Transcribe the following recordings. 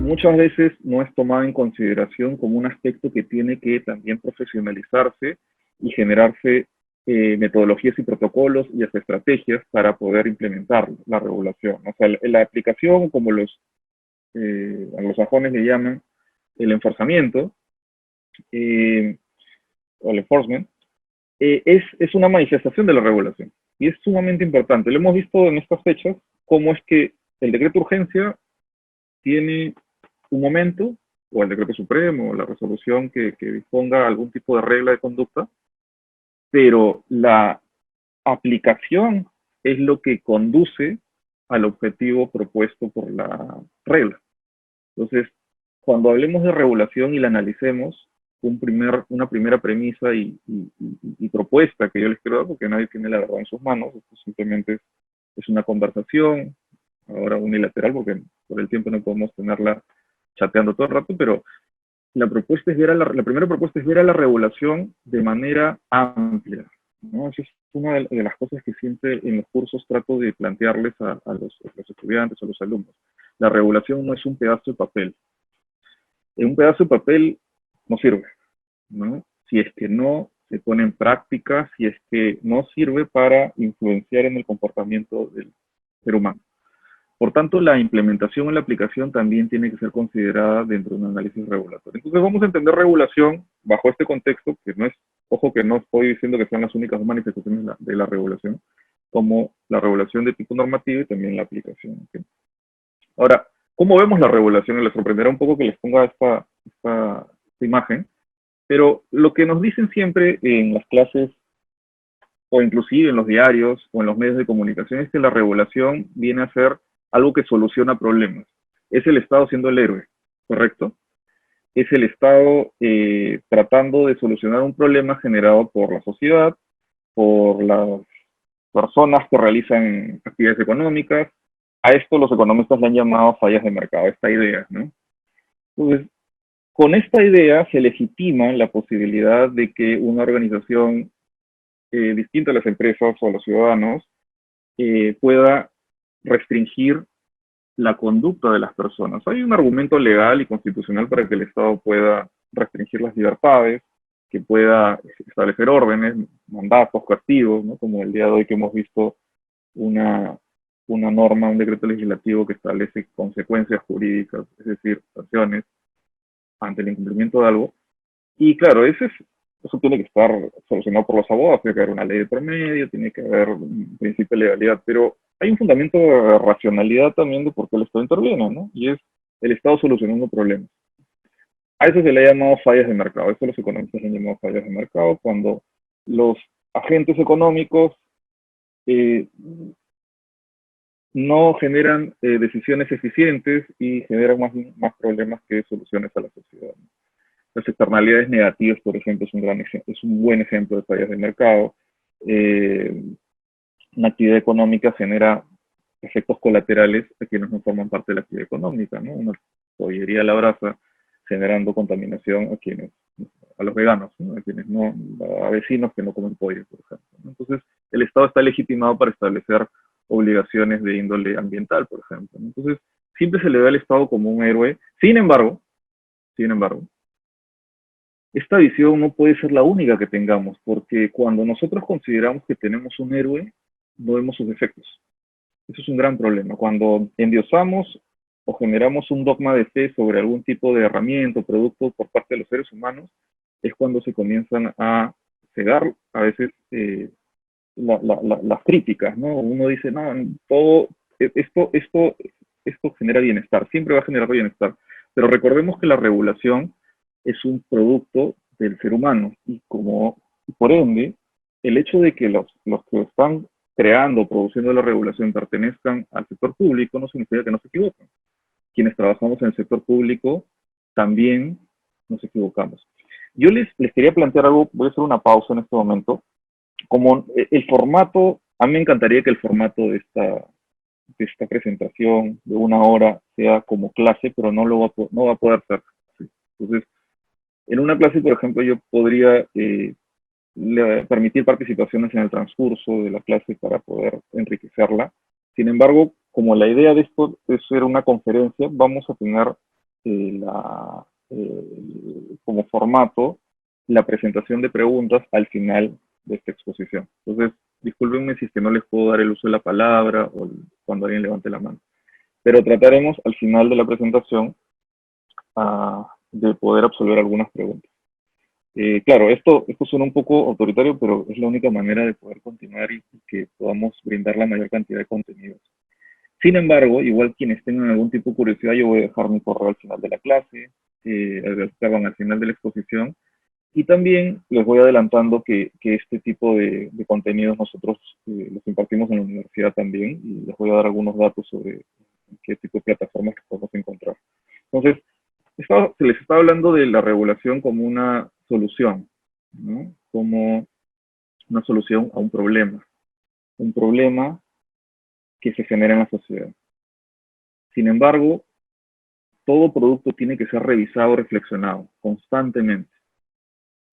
muchas veces no es tomado en consideración como un aspecto que tiene que también profesionalizarse y generarse metodologías y protocolos y hasta estrategias para poder implementar la regulación. O sea, la aplicación, como los anglosajones le llaman, el enforzamiento eh, o el enforcement, es una manifestación de la regulación y es sumamente importante. Lo hemos visto en estas fechas, cómo es que el decreto de urgencia tiene un momento, o el decreto supremo, o la resolución que disponga algún tipo de regla de conducta, pero la aplicación es lo que conduce al objetivo propuesto por la regla. Entonces, cuando hablemos de regulación y la analicemos, una primera premisa y propuesta que yo les quiero dar, porque nadie tiene la verdad en sus manos, esto simplemente es una conversación, ahora unilateral, porque por el tiempo no podemos tenerla chateando todo el rato, pero la propuesta es la primera propuesta es ver a la regulación de manera amplia, ¿no? Esa es una de las cosas que siempre en los cursos trato de plantearles a los estudiantes, a los alumnos. La regulación no es un pedazo de papel. En un pedazo de papel no sirve, ¿no? Si es que no se pone en práctica, si es que no sirve para influenciar en el comportamiento del ser humano. Por tanto, la implementación en la aplicación también tiene que ser considerada dentro de un análisis regulatorio. Entonces vamos a entender regulación bajo este contexto, que no es, ojo que no estoy diciendo que sean las únicas manifestaciones de la regulación, como la regulación de tipo normativo y también la aplicación. ¿Okay? Ahora, ¿cómo vemos la regulación? Les sorprenderá un poco que les ponga esta imagen, pero lo que nos dicen siempre en las clases o inclusive en los diarios o en los medios de comunicación es que la regulación viene a ser algo que soluciona problemas. Es el Estado siendo el héroe, ¿correcto? Es el Estado tratando de solucionar un problema generado por la sociedad, por las personas que realizan actividades económicas. A esto los economistas le han llamado fallas de mercado, esta idea, ¿no? Entonces, con esta idea se legitima la posibilidad de que una organización distinta a las empresas o a los ciudadanos pueda restringir la conducta de las personas. Hay un argumento legal y constitucional para que el Estado pueda restringir las libertades, que pueda establecer órdenes, mandatos, castigos, ¿no? Como el día de hoy que hemos visto una norma, un decreto legislativo que establece consecuencias jurídicas, es decir, sanciones ante el incumplimiento de algo. Y claro, eso tiene que estar solucionado por los abogados, tiene que haber una ley de promedio, tiene que haber un principio de legalidad, pero hay un fundamento de racionalidad también de por qué el Estado interviene, ¿no? Y es el Estado solucionando problemas. A eso se le ha llamado fallas de mercado, eso los economistas le han llamado fallas de mercado, cuando los agentes económicos eh, no generan decisiones eficientes y generan más problemas que soluciones a la sociedad. Las externalidades negativas, por ejemplo, es un buen ejemplo de fallas de mercado. Una actividad económica genera efectos colaterales a quienes no forman parte de la actividad económica, ¿no? Una pollería a la brasa generando contaminación a los veganos, ¿no? A vecinos que no comen pollo, por ejemplo, ¿no? Entonces, el Estado está legitimado para establecer obligaciones de índole ambiental, por ejemplo, ¿no? Entonces, siempre se le ve al Estado como un héroe. Sin embargo, esta visión no puede ser la única que tengamos, porque cuando nosotros consideramos que tenemos un héroe, no vemos sus efectos. Eso es un gran problema. Cuando endiosamos o generamos un dogma de fe sobre algún tipo de herramienta o producto por parte de los seres humanos, es cuando se comienzan a cegar a veces las críticas, ¿no? Uno dice, no, esto genera bienestar, siempre va a generar bienestar. Pero recordemos que la regulación es un producto del ser humano y por ende, el hecho de que los que están creando, produciendo la regulación pertenezcan al sector público no significa que no se equivocan. Quienes trabajamos en el sector público también nos equivocamos. Yo les quería plantear algo, voy a hacer una pausa en este momento, como el formato, a mí me encantaría que el formato de esta presentación de una hora sea como clase, pero no va a poder ser. Entonces, en una clase, por ejemplo, yo podría permitir participaciones en el transcurso de la clase para poder enriquecerla. Sin embargo, como la idea de esto es ser una conferencia, vamos a tener como formato la presentación de preguntas al final de esta exposición. Entonces, discúlpenme si es que no les puedo dar el uso de la palabra o cuando alguien levante la mano. Pero trataremos al final de la presentación de poder absolver algunas preguntas. Claro, esto suena un poco autoritario, pero es la única manera de poder continuar y que podamos brindar la mayor cantidad de contenidos. Sin embargo, igual quienes tengan algún tipo de curiosidad, yo voy a dejar mi correo al final de la clase, al final de la exposición, y también les voy adelantando que este tipo de contenidos nosotros los impartimos en la universidad también, y les voy a dar algunos datos sobre qué tipo de plataformas que podemos encontrar. Entonces, se les está hablando de la regulación como una solución, ¿no? Como una solución a un problema que se genera en la sociedad. Sin embargo, todo producto tiene que ser revisado, reflexionado constantemente.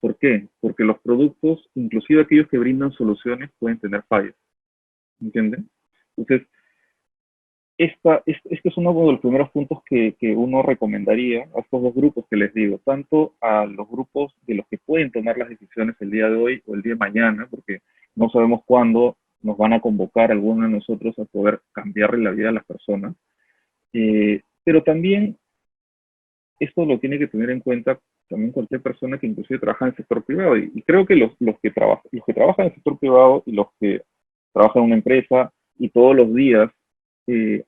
¿Por qué? Porque los productos, inclusive aquellos que brindan soluciones, pueden tener fallas. ¿Entienden? Entonces, este es uno de los primeros puntos que uno recomendaría a estos dos grupos que les digo, tanto a los grupos de los que pueden tomar las decisiones el día de hoy o el día de mañana, porque no sabemos cuándo nos van a convocar algunos de nosotros a poder cambiarle la vida a las personas, pero también esto lo tiene que tener en cuenta también cualquier persona que inclusive trabaja en el sector privado. Y creo que los que trabajan en el sector privado y los que trabajan en una empresa y todos los días eh,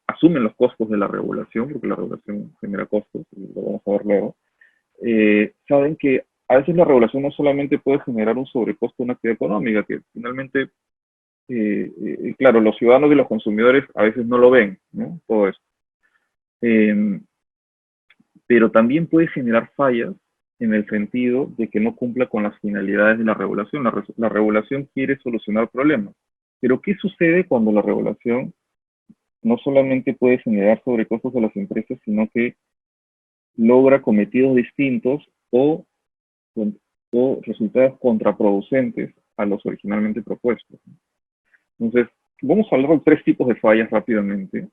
asumen los costos de la regulación, porque la regulación genera costos, y lo vamos a ver luego, saben que a veces la regulación no solamente puede generar un sobrecosto de una actividad económica, que finalmente, claro, los ciudadanos y los consumidores a veces no lo ven, ¿no? Todo esto. Pero también puede generar fallas en el sentido de que no cumpla con las finalidades de la regulación. La regulación quiere solucionar problemas. Pero ¿qué sucede cuando la regulación no solamente puede generar sobrecostos a las empresas, sino que logra cometidos distintos o resultados contraproducentes a los originalmente propuestos? Entonces, vamos a hablar de tres tipos de fallas rápidamente.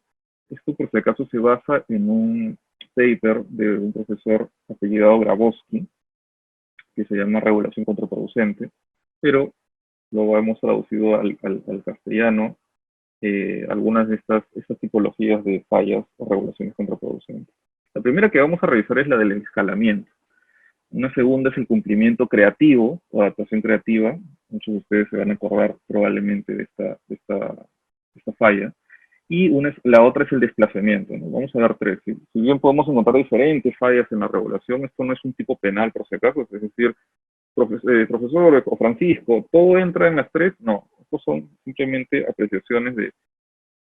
Esto, por si acaso, se basa en un paper de un profesor apellidado Grabowski, que se llama Regulación Contraproducente, pero lo hemos traducido al castellano, algunas de estas tipologías de fallas o regulaciones contraproducentes. La primera que vamos a revisar es la del escalamiento. Una segunda es el cumplimiento creativo o adaptación creativa. Muchos de ustedes se van a acordar probablemente de esta falla. Y la otra es el desplazamiento, ¿no? Vamos a dar tres. Si bien podemos encontrar diferentes fallas en la regulación, esto no es un tipo penal por si acaso, es decir, profesor o Francisco, ¿todo entra en las tres? No, estos son simplemente apreciaciones de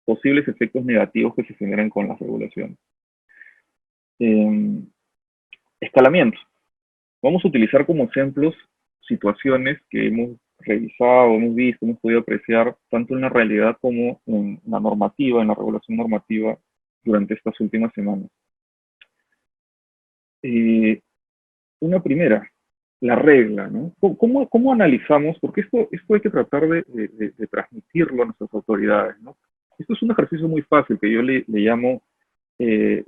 posibles efectos negativos que se generan con las regulaciones. Escalamiento. Vamos a utilizar como ejemplos situaciones que hemos revisado, hemos visto, hemos podido apreciar tanto en la realidad como en la normativa, en la regulación normativa durante estas últimas semanas. Una primera, la regla, ¿no? ¿Cómo analizamos? Porque esto hay que tratar de transmitirlo a nuestras autoridades, ¿no? Esto es un ejercicio muy fácil que yo le llamo el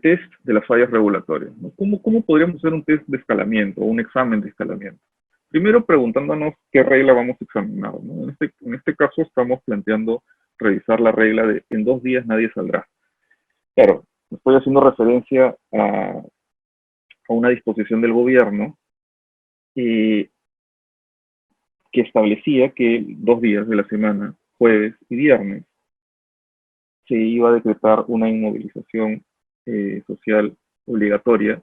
test de las fallas regulatorias, ¿no? ¿Cómo podríamos hacer un test de escalamiento o un examen de escalamiento? Primero preguntándonos qué regla vamos a examinar, ¿no? En este caso estamos planteando revisar la regla de en 2 días nadie saldrá. Claro, estoy haciendo referencia a una disposición del gobierno que establecía que 2 días de la semana, jueves y viernes, se iba a decretar una inmovilización social obligatoria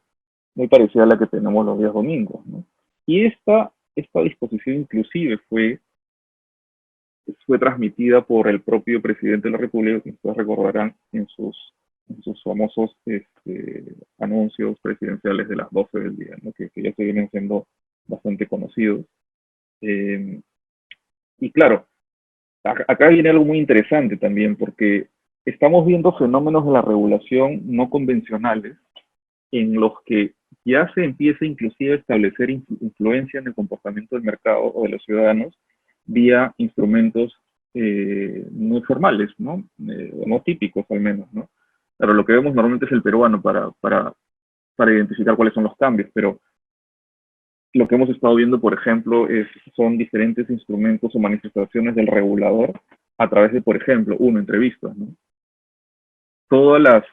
muy parecida a la que tenemos los días domingos, ¿no? Y esta disposición inclusive fue transmitida por el propio presidente de la República, que ustedes recordarán en sus famosos anuncios presidenciales de las 12 del día, ¿no? que ya se vienen siendo bastante conocidos. Y claro, acá viene algo muy interesante también, porque estamos viendo fenómenos de la regulación no convencionales en los que ya se empieza inclusive a establecer influencia en el comportamiento del mercado o de los ciudadanos vía instrumentos no formales, ¿no? No típicos al menos, ¿no? Claro, lo que vemos normalmente es el peruano para identificar cuáles son los cambios, pero lo que hemos estado viendo, por ejemplo, son diferentes instrumentos o manifestaciones del regulador a través de, por ejemplo, entrevistas, ¿no? Todas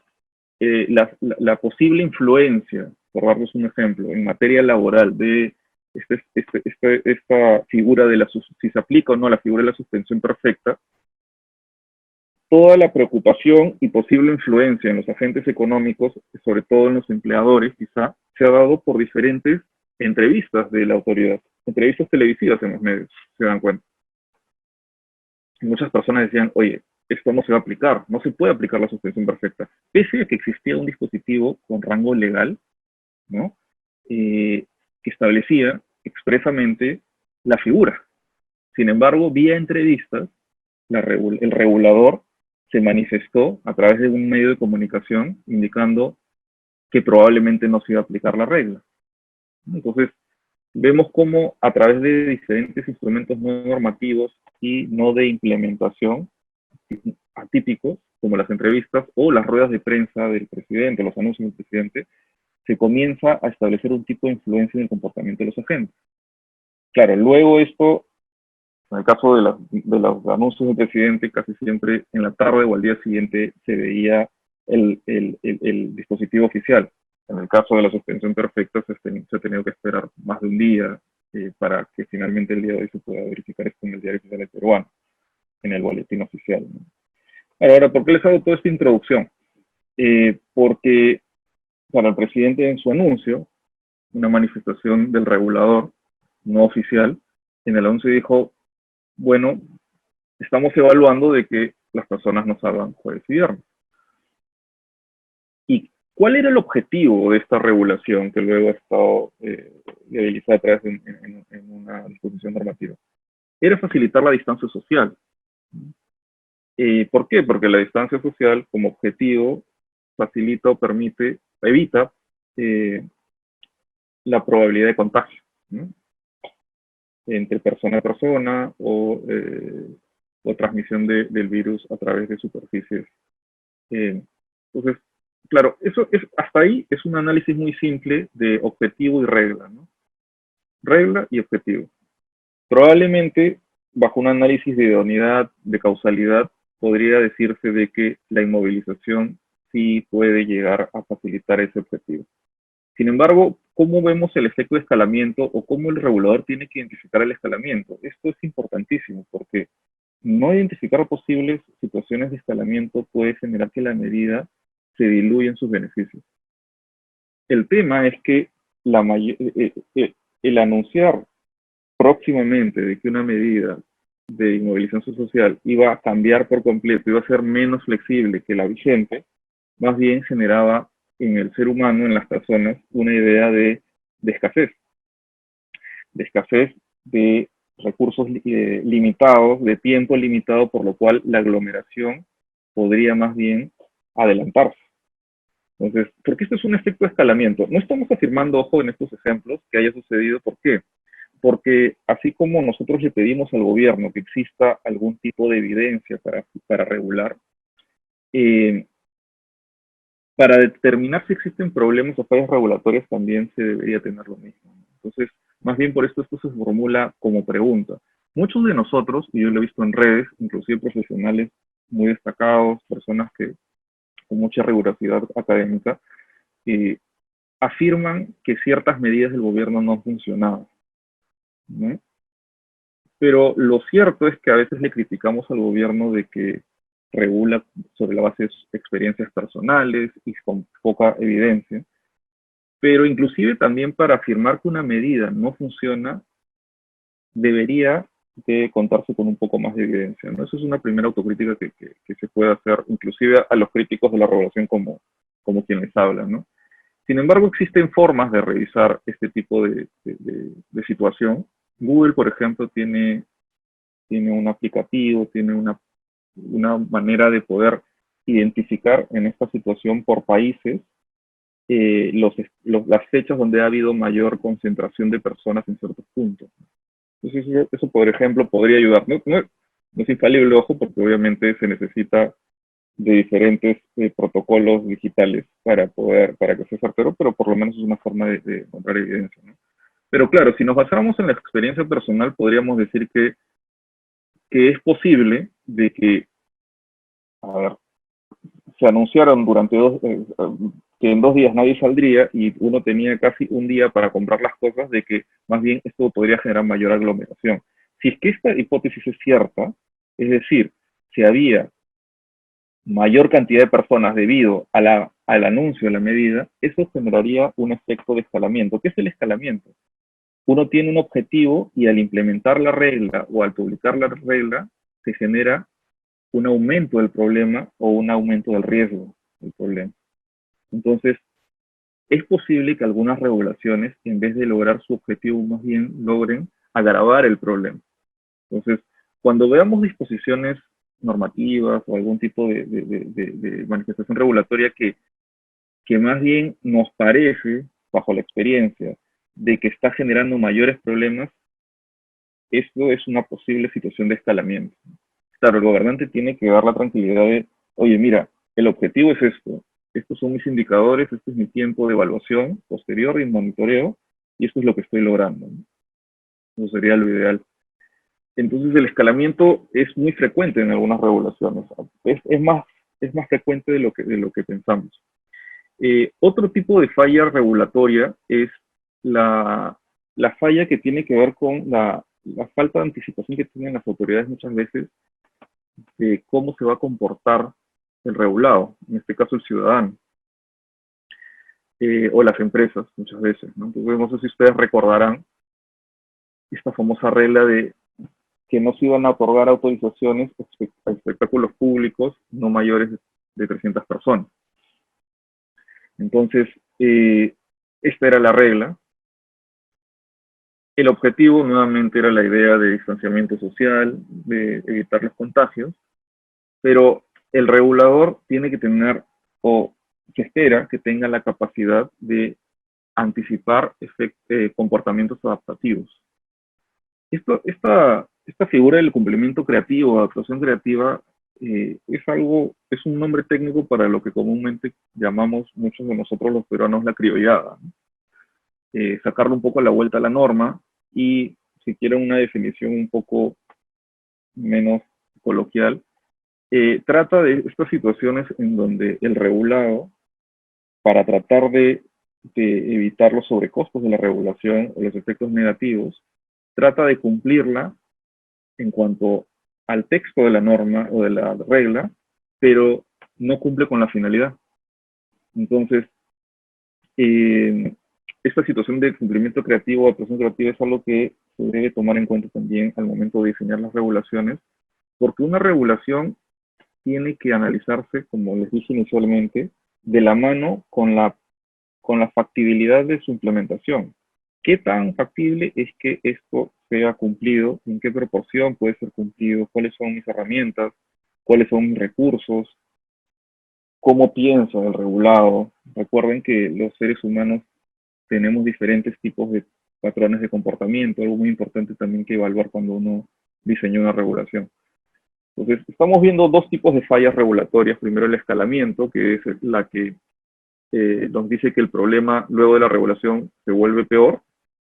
la posible influencia, por darles un ejemplo, en materia laboral de esta figura de si se aplica o no la figura de la suspensión perfecta, toda la preocupación y posible influencia en los agentes económicos, sobre todo en los empleadores, quizá, se ha dado por diferentes entrevistas de la autoridad, entrevistas televisivas en los medios, se dan cuenta. Muchas personas decían, oye, esto no se va a aplicar, no se puede aplicar la suspensión perfecta, pese a que existía un dispositivo con rango legal, ¿no? Que establecía expresamente la figura. Sin embargo, vía entrevistas, el regulador se manifestó a través de un medio de comunicación indicando que probablemente no se iba a aplicar la regla. Entonces, vemos cómo a través de diferentes instrumentos no normativos y no de implementación atípicos, como las entrevistas o las ruedas de prensa del presidente, los anuncios del presidente, se comienza a establecer un tipo de influencia en el comportamiento de los agentes. Claro, luego esto, en el caso de los anuncios del presidente, casi siempre en la tarde o al día siguiente se veía el dispositivo oficial. En el caso de la suspensión perfecta se ha tenido que esperar más de un día para que finalmente el día de hoy se pueda verificar esto en el diario oficial peruano, en el boletín oficial, ¿no? Ahora, ¿por qué les hago toda esta introducción? Porque para el presidente en su anuncio, una manifestación del regulador no oficial, en el anuncio dijo, bueno, estamos evaluando de que las personas no salgan jueves y viernes. ¿Y cuál era el objetivo de esta regulación que luego ha estado viabilizada a través en una disposición normativa? Era facilitar la distancia social. ¿Por qué? Porque la distancia social como objetivo facilita o permite, evita la probabilidad de contagio, ¿no? Entre persona a persona o transmisión del virus a través de superficies. Entonces, claro, hasta ahí es un análisis muy simple de objetivo y regla, ¿no? Regla y objetivo. Probablemente, bajo un análisis de idoneidad, de causalidad, podría decirse de que la inmovilización sí puede llegar a facilitar ese objetivo. Sin embargo, ¿cómo vemos el efecto de escalamiento o cómo el regulador tiene que identificar el escalamiento? Esto es importantísimo porque no identificar posibles situaciones de escalamiento puede generar que la medida se diluya en sus beneficios. El tema es que el anunciar próximamente de que una medida de inmovilización social iba a cambiar por completo, iba a ser menos flexible que la vigente, más bien generaba en el ser humano, en las personas, una idea de escasez, de recursos limitados, de tiempo limitado, por lo cual la aglomeración podría más bien adelantarse. Entonces, ¿por qué esto es un efecto de escalamiento? No estamos afirmando, ojo, en estos ejemplos que haya sucedido. ¿Por qué? Porque así como nosotros le pedimos al gobierno que exista algún tipo de evidencia para regular, para determinar si existen problemas o fallas regulatorias también se debería tener lo mismo. Entonces, más bien por esto se formula como pregunta. Muchos de nosotros, y yo lo he visto en redes, inclusive profesionales muy destacados, personas que con mucha rigurosidad académica, afirman que ciertas medidas del gobierno no han funcionado, ¿no? Pero lo cierto es que a veces le criticamos al gobierno de que regula sobre la base de experiencias personales y con poca evidencia, pero inclusive también para afirmar que una medida no funciona, debería de contarse con un poco más de evidencia, ¿no? Eso es una primera autocrítica que se puede hacer, inclusive a los críticos de la regulación como quienes hablan, ¿no? Sin embargo, existen formas de revisar este tipo de situación. Google, por ejemplo, tiene un aplicativo, tiene una manera de poder identificar en esta situación por países las fechas donde ha habido mayor concentración de personas en ciertos puntos. Entonces, eso por ejemplo, podría ayudar. No es infalible, ojo, porque obviamente se necesita de diferentes protocolos digitales para que sea certero, pero por lo menos es una forma de encontrar evidencia, ¿no? Pero claro, si nos basáramos en la experiencia personal, podríamos decir que es posible de que, a ver, se anunciaron durante que en 2 días nadie saldría y uno tenía casi un día para comprar las cosas, de que más bien esto podría generar mayor aglomeración. Si es que esta hipótesis es cierta, es decir, si había mayor cantidad de personas debido al anuncio de la medida, eso generaría un efecto de escalamiento. ¿Qué es el escalamiento? Uno tiene un objetivo y al implementar la regla o al publicar la regla, se genera un aumento del problema o un aumento del riesgo del problema. Entonces, es posible que algunas regulaciones, en vez de lograr su objetivo, más bien logren agravar el problema. Entonces, cuando veamos disposiciones normativas o algún tipo de manifestación regulatoria que más bien nos parece, bajo la experiencia, de que está generando mayores problemas, esto es una posible situación de escalamiento. Claro, el gobernante tiene que dar la tranquilidad de, oye, mira, el objetivo es esto, estos son mis indicadores, este es mi tiempo de evaluación posterior y monitoreo, y esto es lo que estoy logrando, ¿no? Eso sería lo ideal. Entonces el escalamiento es muy frecuente en algunas regulaciones, es más frecuente de lo que pensamos. Otro tipo de falla regulatoria es la, la falla que tiene que ver con la falta de anticipación que tienen las autoridades muchas veces de cómo se va a comportar el regulado, en este caso el ciudadano, o las empresas muchas veces, ¿no? Entonces, no sé si ustedes recordarán esta famosa regla de que no se iban a otorgar autorizaciones a espectáculos públicos no mayores de 300 personas. Entonces, esta era la regla. El objetivo nuevamente era la idea de distanciamiento social, de evitar los contagios, pero el regulador tiene que tener, o se espera que tenga la capacidad de anticipar comportamientos adaptativos. Esta figura del cumplimiento creativo, adaptación creativa, es un nombre técnico para lo que comúnmente llamamos muchos de nosotros los peruanos la criollada, ¿no? Sacarle un poco la vuelta a la norma y, si quieren una definición un poco menos coloquial, trata de estas situaciones en donde el regulado, para tratar de evitar los sobrecostos de la regulación o los efectos negativos, trata de cumplirla en cuanto al texto de la norma o de la regla, pero no cumple con la finalidad. Entonces, esta situación de cumplimiento creativo o actuación creativa es algo que se debe tomar en cuenta también al momento de diseñar las regulaciones, porque una regulación tiene que analizarse, como les dije inicialmente, de la mano con la factibilidad de su implementación. ¿Qué tan factible es que esto sea cumplido? ¿En qué proporción puede ser cumplido? ¿Cuáles son mis herramientas? ¿Cuáles son mis recursos? ¿Cómo piensa el regulado? Recuerden que los seres humanos tenemos diferentes tipos de patrones de comportamiento, algo muy importante también que evaluar cuando uno diseña una regulación. Entonces, estamos viendo dos tipos de fallas regulatorias. Primero, el escalamiento, que es la que nos dice que el problema luego de la regulación se vuelve peor,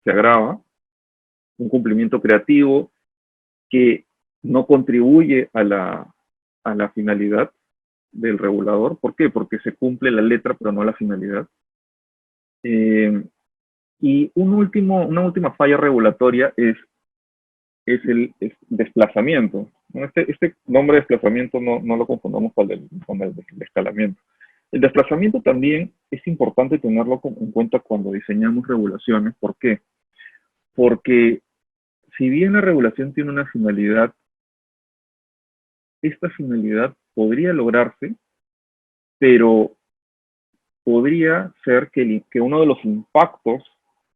se agrava. Un cumplimiento creativo que no contribuye a la finalidad del regulador. ¿Por qué? Porque se cumple la letra, pero no la finalidad. Y una última falla regulatoria es el desplazamiento. Este nombre de desplazamiento no lo confundamos con el escalamiento. El desplazamiento también es importante tenerlo en cuenta cuando diseñamos regulaciones. ¿Por qué? Porque si bien la regulación tiene una finalidad, esta finalidad podría lograrse, pero podría ser que uno de los impactos,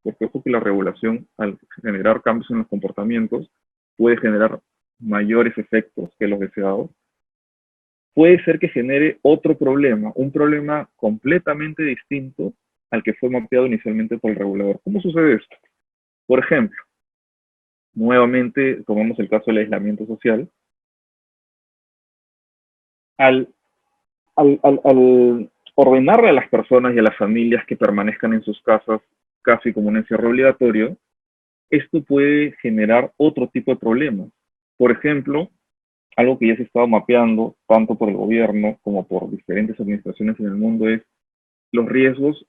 porque ojo que la regulación, al generar cambios en los comportamientos, puede generar mayores efectos que los deseados, puede ser que genere otro problema, un problema completamente distinto al que fue mapeado inicialmente por el regulador. ¿Cómo sucede esto? Por ejemplo, nuevamente tomamos el caso del aislamiento social. Al al ordenarle a las personas y a las familias que permanezcan en sus casas casi como un encierro obligatorio, esto puede generar otro tipo de problemas. Por ejemplo, algo que ya se ha estado mapeando tanto por el gobierno como por diferentes administraciones en el mundo es los riesgos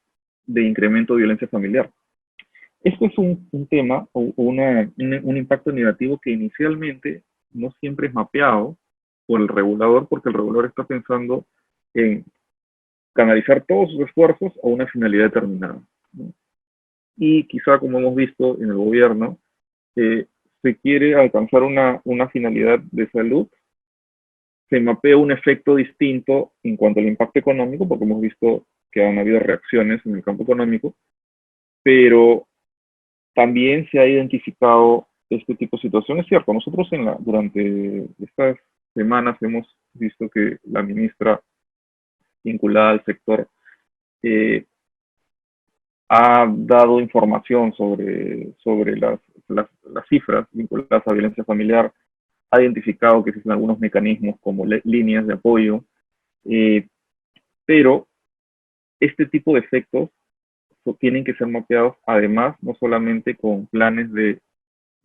de incremento de violencia familiar. Esto es un tema o un impacto negativo que inicialmente no siempre es mapeado por el regulador, porque el regulador está pensando en canalizar todos sus esfuerzos a una finalidad determinada, ¿no? Y quizá, como hemos visto en el gobierno, se quiere alcanzar una finalidad de salud, se mapea un efecto distinto en cuanto al impacto económico, porque hemos visto que han habido reacciones en el campo económico, pero también se ha identificado este tipo de situación. Es cierto, nosotros durante estas semanas hemos visto que la ministra vinculada al sector eh, ha dado información sobre las cifras vinculadas a violencia familiar, ha identificado que existen algunos mecanismos como líneas de apoyo, eh, pero este tipo de efectos tienen que ser mapeados además no solamente con planes de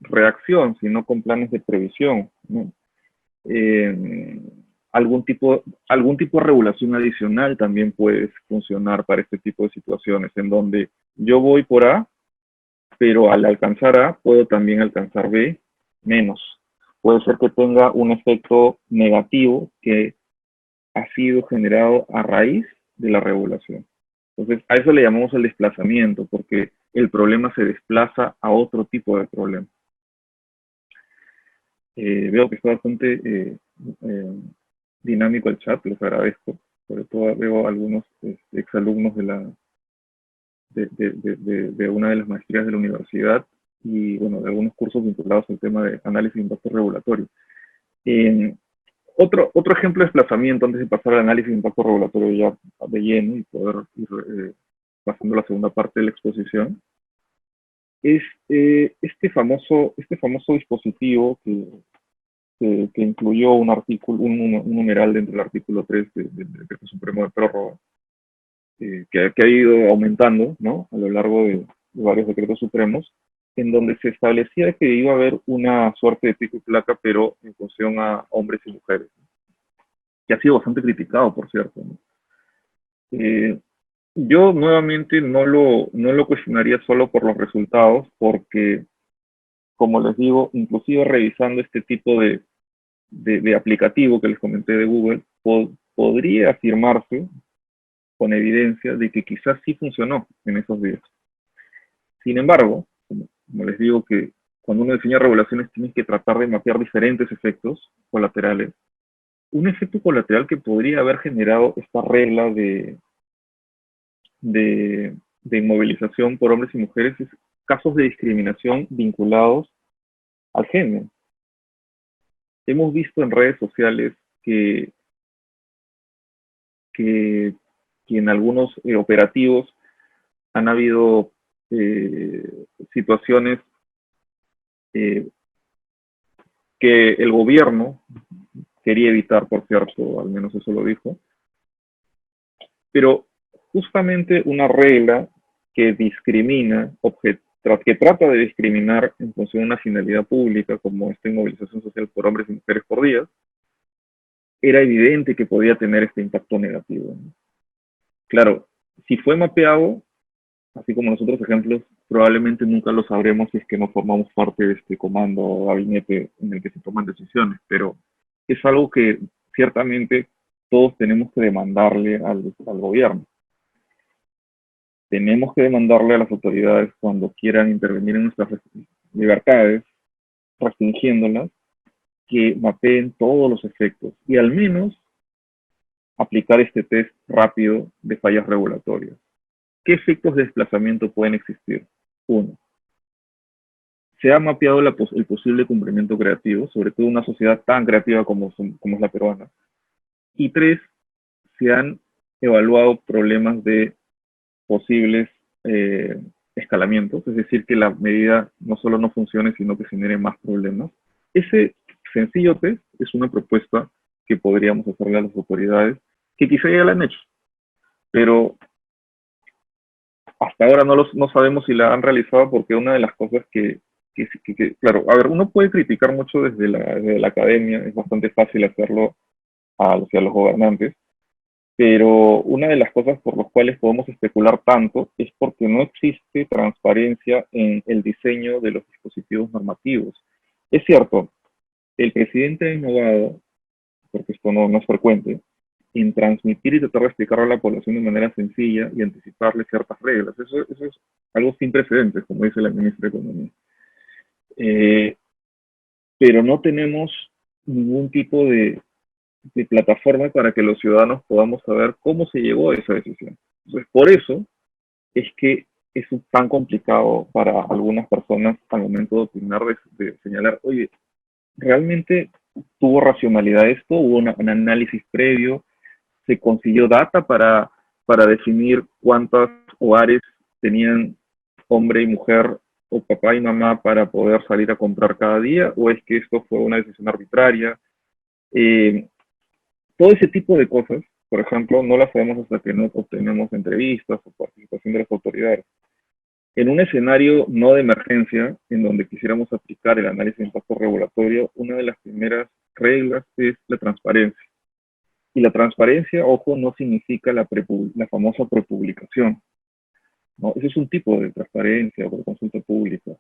reacción, sino con planes de previsión, ¿no? Eh, algún tipo de regulación adicional también puede funcionar para este tipo de situaciones, en donde yo voy por A, pero al alcanzar A puedo también alcanzar B menos. Puede ser que tenga un efecto negativo que ha sido generado a raíz de la regulación. Entonces, a eso le llamamos el desplazamiento, porque el problema se desplaza a otro tipo de problema. Veo que está bastante dinámico el chat, les agradezco. Sobre todo veo algunos exalumnos de una de las maestrías de la universidad y bueno, de algunos cursos vinculados al tema de análisis de impacto regulatorio. Eh, otro ejemplo de desplazamiento antes de pasar al análisis de impacto regulatorio ya de lleno y poder ir pasando a la segunda parte de la exposición, es este famoso dispositivo que incluyó un artículo, un numeral dentro del artículo 3 del Decreto Supremo de Prórroga, que ha ido aumentando, ¿no?, a lo largo de varios decretos supremos, en donde se establecía que iba a haber una suerte de pico y placa, pero en función a hombres y mujeres, que ha sido bastante criticado, por cierto, ¿no? Yo nuevamente no lo cuestionaría solo por los resultados, porque, como les digo, inclusive revisando este tipo de aplicativo que les comenté de Google, podría afirmarse con evidencia de que quizás sí funcionó en esos días. Sin embargo, como les digo, que cuando uno diseña regulaciones tienes que tratar de mapear diferentes efectos colaterales. Un efecto colateral que podría haber generado esta regla de inmovilización por hombres y mujeres es casos de discriminación vinculados al género. Hemos visto en redes sociales que, que, que en algunos operativos han habido situaciones eh, que el gobierno quería evitar, por cierto, al menos eso lo dijo, pero justamente una regla que discrimina, que trata de discriminar en función de una finalidad pública, como esta inmovilización social por hombres y mujeres por día, era evidente que podía tener este impacto negativo, ¿no? Claro, si fue mapeado, así como los otros ejemplos, probablemente nunca lo sabremos si es que no formamos parte de este comando o gabinete en el que se toman decisiones, pero es algo que ciertamente todos tenemos que demandarle al gobierno. Tenemos que demandarle a las autoridades cuando quieran intervenir en nuestras libertades, restringiéndolas, que mapeen todos los efectos y al menos aplicar este test rápido de fallas regulatorias. ¿Qué efectos de desplazamiento pueden existir? Uno, se ha mapeado el posible cumplimiento creativo, sobre todo en una sociedad tan creativa como es la peruana. Y tres, se han evaluado problemas de posibles eh, escalamientos, es decir, que la medida no solo no funcione, sino que genere más problemas. Ese sencillo test es una propuesta que podríamos hacerle a las autoridades que quizá ya la han hecho, pero hasta ahora no sabemos si la han realizado porque una de las cosas claro, a ver, uno puede criticar mucho desde la academia, es bastante fácil hacerlo hacia los gobernantes, pero una de las cosas por las cuales podemos especular tanto es porque no existe transparencia en el diseño de los dispositivos normativos. Es cierto, el presidente ha innovado, porque esto no es frecuente, en transmitir y tratar de explicarle a la población de manera sencilla y anticiparle ciertas reglas. Eso es algo sin precedentes, como dice la ministra de Economía. Eh, pero no tenemos ningún tipo de plataforma para que los ciudadanos podamos saber cómo se llegó a esa decisión. Entonces, por eso es que es tan complicado para algunas personas al momento de opinar, de señalar, oye, ¿realmente tuvo racionalidad esto? ¿Hubo un análisis previo? ¿Se consiguió data para definir cuántos hogares tenían hombre y mujer o papá y mamá para poder salir a comprar cada día? ¿O es que esto fue una decisión arbitraria? Eh, Todo ese tipo de cosas, por ejemplo, no las sabemos hasta que no obtenemos entrevistas o participación de las autoridades. En un escenario no de emergencia, en donde quisiéramos aplicar el análisis de impacto regulatorio, una de las primeras reglas es la transparencia. Y la transparencia, ojo, no significa la famosa prepublicación, ¿no? Ese es un tipo de transparencia o de consulta pública.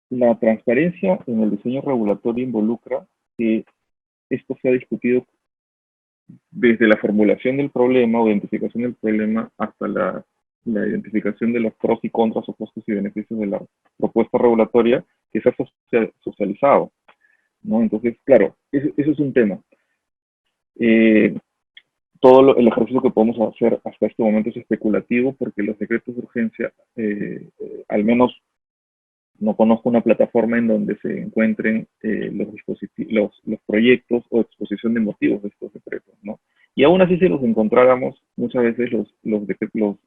La transparencia en el diseño regulatorio involucra que esto sea discutido desde la formulación del problema o identificación del problema hasta la identificación de los pros y contras o costos y beneficios de la propuesta regulatoria que se ha socializado, ¿no? Entonces, claro, eso es un tema. Eh, el ejercicio que podemos hacer hasta este momento es especulativo porque los decretos de urgencia, al menos no conozco una plataforma en donde se encuentren los proyectos o exposición de motivos de estos decretos, ¿no? Y aún así, si los encontráramos, muchas veces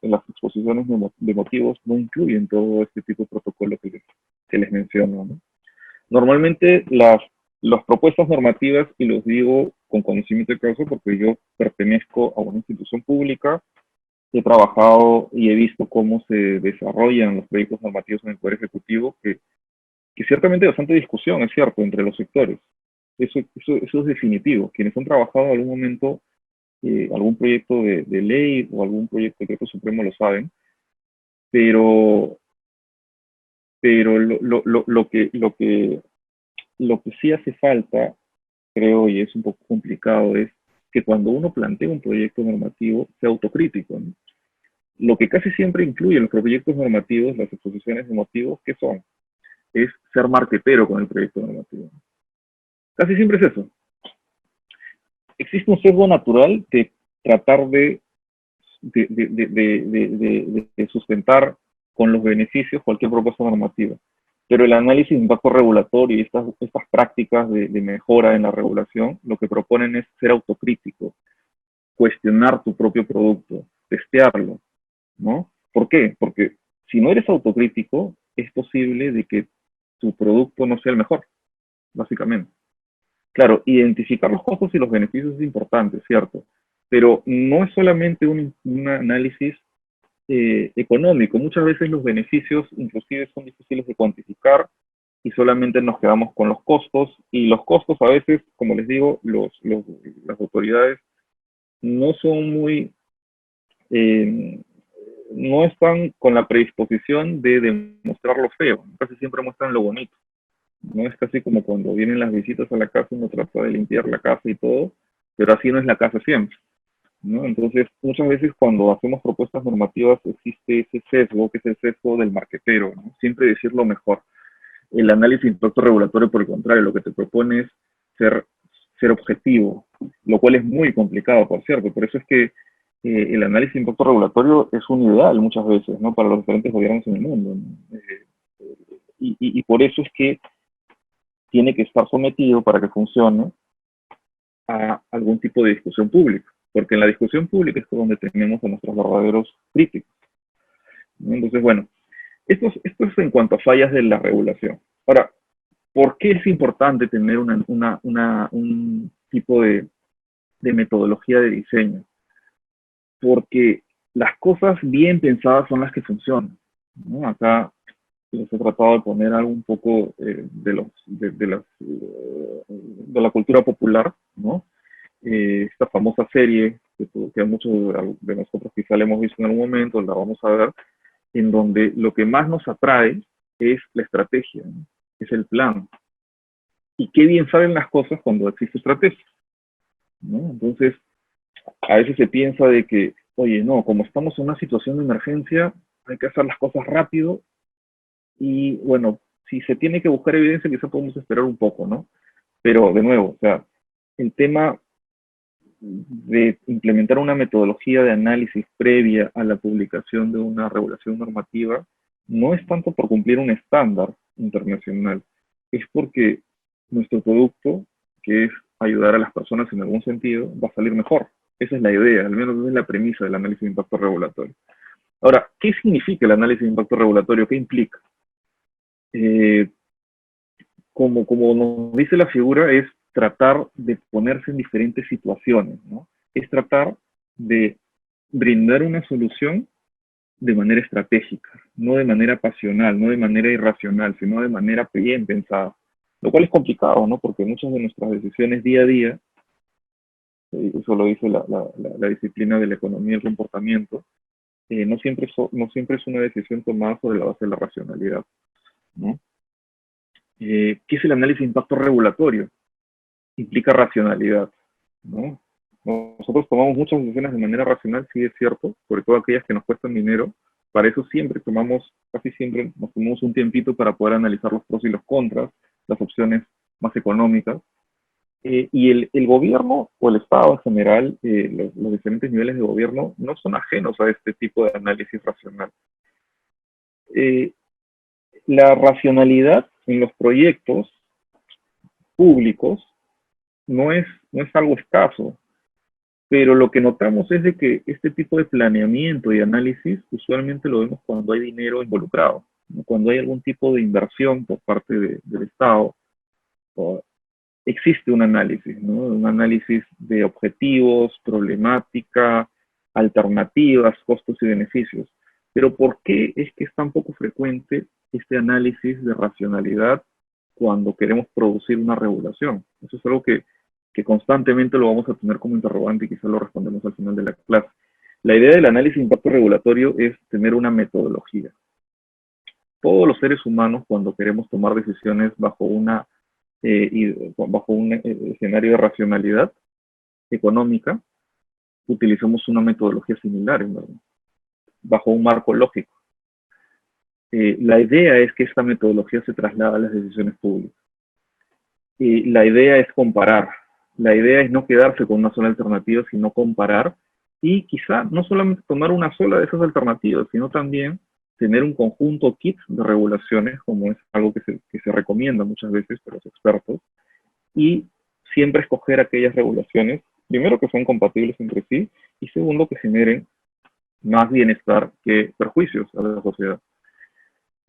las exposiciones de motivos no incluyen todo este tipo de protocolo que les menciono, ¿no? Normalmente las propuestas normativas, y los digo con conocimiento de causa porque yo pertenezco a una institución pública, he trabajado y he visto cómo se desarrollan los proyectos normativos en el Poder Ejecutivo, que ciertamente hay bastante discusión, es cierto, entre los sectores. Eso es definitivo. Quienes han trabajado en algún momento algún proyecto de ley o algún proyecto de decreto supremo lo saben, pero, pero lo que sí hace falta, creo, y es un poco complicado, es que cuando uno plantea un proyecto normativo sea autocrítico, ¿no? Lo que casi siempre incluye los proyectos normativos, las exposiciones de motivos, ¿qué son? Es ser marquetero con el proyecto normativo. Casi siempre es eso. Existe un sesgo natural de tratar de sustentar con los beneficios cualquier propuesta normativa. Pero el análisis de impacto regulatorio y estas prácticas de mejora en la regulación lo que proponen es ser autocrítico, cuestionar tu propio producto, testearlo, ¿no? ¿Por qué? Porque si no eres autocrítico, es posible de que tu producto no sea el mejor, básicamente. Claro, identificar los costos y los beneficios es importante, ¿cierto? Pero no es solamente un análisis económico. Muchas veces los beneficios inclusive son difíciles de cuantificar y solamente nos quedamos con los costos. Y los costos a veces, como les digo, las autoridades no son eh, no están con la predisposición de demostrar lo feo. Casi siempre muestran lo bonito. No es casi como cuando vienen las visitas a la casa, uno trata de limpiar la casa y todo, pero así no es la casa siempre, ¿no? Entonces, muchas veces cuando hacemos propuestas normativas existe ese sesgo, que es el sesgo del marquetero, ¿no? Siempre decir lo mejor. El análisis de impacto regulatorio, por el contrario, lo que te propone es ser, ser objetivo, lo cual es muy complicado, por cierto. Por eso es que el análisis de impacto regulatorio es un ideal muchas veces, ¿no? Para los diferentes gobiernos en el mundo, ¿no? Y por eso es que tiene que estar sometido para que funcione a algún tipo de discusión pública, porque en la discusión pública es donde tenemos a nuestros verdaderos críticos, ¿no? Entonces, bueno, esto es en cuanto a fallas de la regulación. Ahora, ¿por qué es importante tener un tipo de metodología de diseño? porque las cosas bien pensadas son las que funcionan, ¿no? Acá les he tratado de poner algo un poco de la cultura popular, ¿no? Esta famosa serie que a muchos de nosotros quizá la hemos visto en algún momento, la vamos a ver, en donde lo que más nos atrae es la estrategia, ¿no? Es el plan. Y qué bien salen las cosas cuando existe estrategia, ¿no? Entonces, a veces se piensa de que, oye, no, como estamos en una situación de emergencia, hay que hacer las cosas rápido y, bueno, si se tiene que buscar evidencia, quizá podemos esperar un poco, ¿no? Pero, de nuevo, o sea, el tema de implementar una metodología de análisis previa a la publicación de una regulación normativa no es tanto por cumplir un estándar internacional, es porque nuestro producto, que es ayudar a las personas en algún sentido, va a salir mejor. Esa es la idea, al menos esa es la premisa del análisis de impacto regulatorio. Ahora, ¿qué significa el análisis de impacto regulatorio? ¿Qué implica? Eh, como nos dice la figura, es tratar de ponerse en diferentes situaciones, ¿no? Es tratar de brindar una solución de manera estratégica, no de manera pasional, no de manera irracional, sino de manera bien pensada. Lo cual es complicado, ¿no? Porque muchas de nuestras decisiones día a día, eso lo dice la disciplina de la economía y el comportamiento, no siempre es una decisión tomada sobre la base de la racionalidad, ¿no? ¿Qué es el análisis de impacto regulatorio? Implica racionalidad, ¿no? Nosotros tomamos muchas decisiones de manera racional, sí es cierto, sobre todo aquellas que nos cuestan dinero. Para eso casi siempre nos tomamos un tiempito para poder analizar los pros y los contras, las opciones más económicas. Y el gobierno o el Estado en general, los diferentes niveles de gobierno, no son ajenos a este tipo de análisis racional. Eh, la racionalidad en los proyectos públicos no es algo escaso, pero lo que notamos es de que este tipo de planeamiento y análisis usualmente lo vemos cuando hay dinero involucrado, ¿no? Cuando hay algún tipo de inversión por parte del Estado, existe un análisis, ¿no? Un análisis de objetivos, problemática, alternativas, costos y beneficios. Pero ¿por qué es que es tan poco frecuente este análisis de racionalidad cuando queremos producir una regulación? Eso es algo que constantemente lo vamos a tener como interrogante y quizás lo respondemos al final de la clase. La idea del análisis de impacto regulatorio es tener una metodología. Todos los seres humanos, cuando queremos tomar decisiones bajo un escenario de racionalidad económica, utilizamos una metodología similar, ¿verdad? Bajo un marco lógico. La idea es que esta metodología se traslada a las decisiones públicas. La idea es comparar. La idea es no quedarse con una sola alternativa, sino comparar y quizá no solamente tomar una sola de esas alternativas, sino también tener un conjunto kit de regulaciones, como es algo que se recomienda muchas veces por los expertos, y siempre escoger aquellas regulaciones, primero que sean compatibles entre sí, y segundo que generen más bienestar que perjuicios a la sociedad.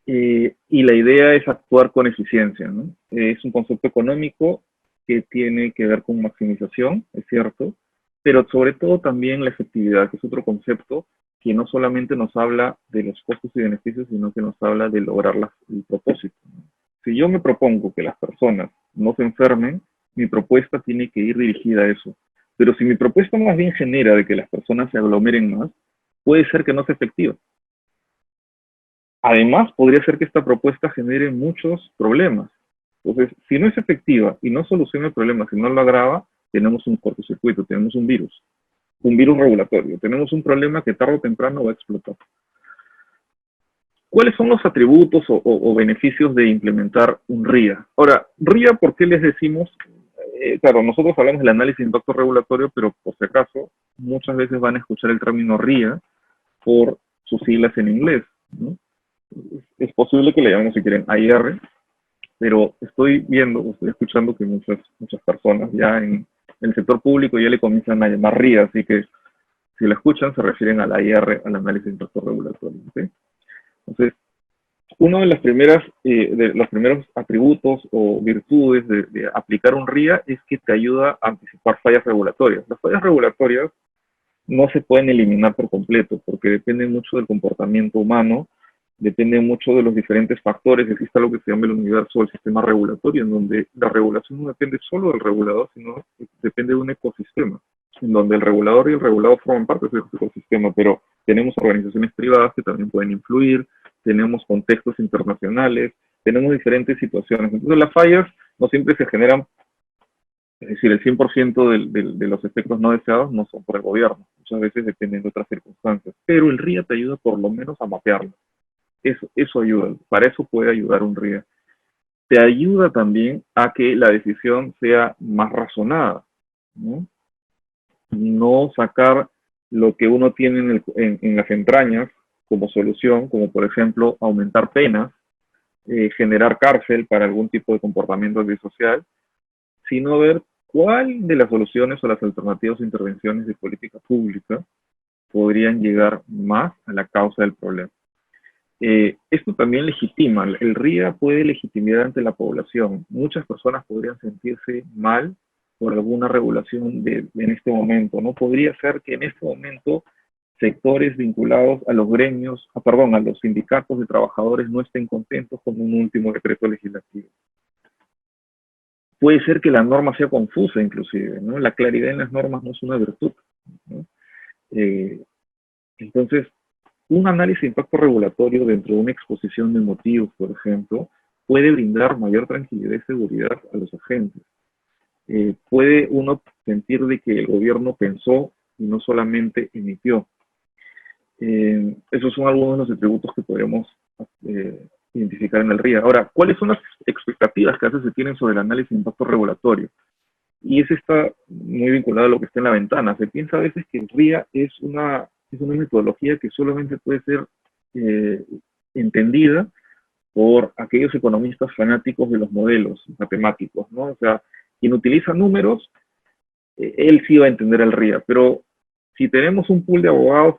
Y la idea es actuar con eficiencia, ¿no? Es un concepto económico que tiene que ver con maximización, es cierto, pero sobre todo también la efectividad, que es otro concepto que no solamente nos habla de los costos y beneficios, sino que nos habla de lograr el propósito, ¿no? Si yo me propongo que las personas no se enfermen, mi propuesta tiene que ir dirigida a eso. Pero si mi propuesta más bien genera de que las personas se aglomeren más, puede ser que no sea efectiva. Además, podría ser que esta propuesta genere muchos problemas. Entonces, si no es efectiva y no soluciona el problema, si no lo agrava, tenemos un cortocircuito, tenemos un virus regulatorio, tenemos un problema que tarde o temprano va a explotar. ¿Cuáles son los atributos o beneficios de implementar un RIA? Ahora, RIA, ¿por qué les decimos? Claro, nosotros hablamos del análisis de impacto regulatorio, pero por si acaso, muchas veces van a escuchar el término RIA por sus siglas en inglés, ¿no? Es posible que le llamemos, si quieren, AIR, pero estoy escuchando que muchas personas ya en el sector público ya le comienzan a llamar RIA, así que si lo escuchan se refieren al AIR, al análisis de impacto regulatorio, ¿sí? Entonces, uno de los primeros atributos o virtudes de aplicar un RIA es que te ayuda a anticipar fallas regulatorias. Las fallas regulatorias no se pueden eliminar por completo, porque depende mucho del comportamiento humano, depende mucho de los diferentes factores. Existe algo que se llama el universo del sistema regulatorio, en donde la regulación no depende solo del regulador, sino depende de un ecosistema, en donde el regulador y el regulado forman parte de ese ecosistema, pero tenemos organizaciones privadas que también pueden influir, tenemos contextos internacionales, tenemos diferentes situaciones. Entonces las fallas no siempre se generan, es decir, el 100% de los efectos no deseados no son por el gobierno, muchas veces dependen de otras circunstancias, pero el RIA te ayuda por lo menos a mapearlo. Eso ayuda, para eso puede ayudar un RIA. Te ayuda también a que la decisión sea más razonada, ¿no? No sacar lo que uno tiene en las entrañas como solución, como por ejemplo aumentar penas, generar cárcel para algún tipo de comportamiento antisocial, sino ver cuál de las soluciones o las alternativas o intervenciones de política pública podrían llegar más a la causa del problema. Esto también legitima, el RIA puede legitimar ante la población. Muchas personas podrían sentirse mal por alguna regulación en este momento, ¿no? Podría ser que en este momento sectores vinculados a los gremios, perdón, a los sindicatos de trabajadores no estén contentos con un último decreto legislativo. Puede ser que la norma sea confusa inclusive, ¿no? La claridad en las normas no es una virtud, ¿no? Entonces, un análisis de impacto regulatorio dentro de una exposición de motivos, por ejemplo, puede brindar mayor tranquilidad y seguridad a los agentes. Puede uno sentir de que el gobierno pensó y no solamente emitió. Esos son algunos de los atributos que podemos identificar en el RIA. Ahora, ¿cuáles son las expectativas que a veces se tienen sobre el análisis de impacto regulatorio? Y eso está muy vinculado a lo que está en la ventana. Se piensa a veces que el RIA es una metodología que solamente puede ser eh, entendida por aquellos economistas fanáticos de los modelos matemáticos, ¿no? O sea, quien utiliza números, él sí va a entender el RIA, pero si tenemos un pool de abogados,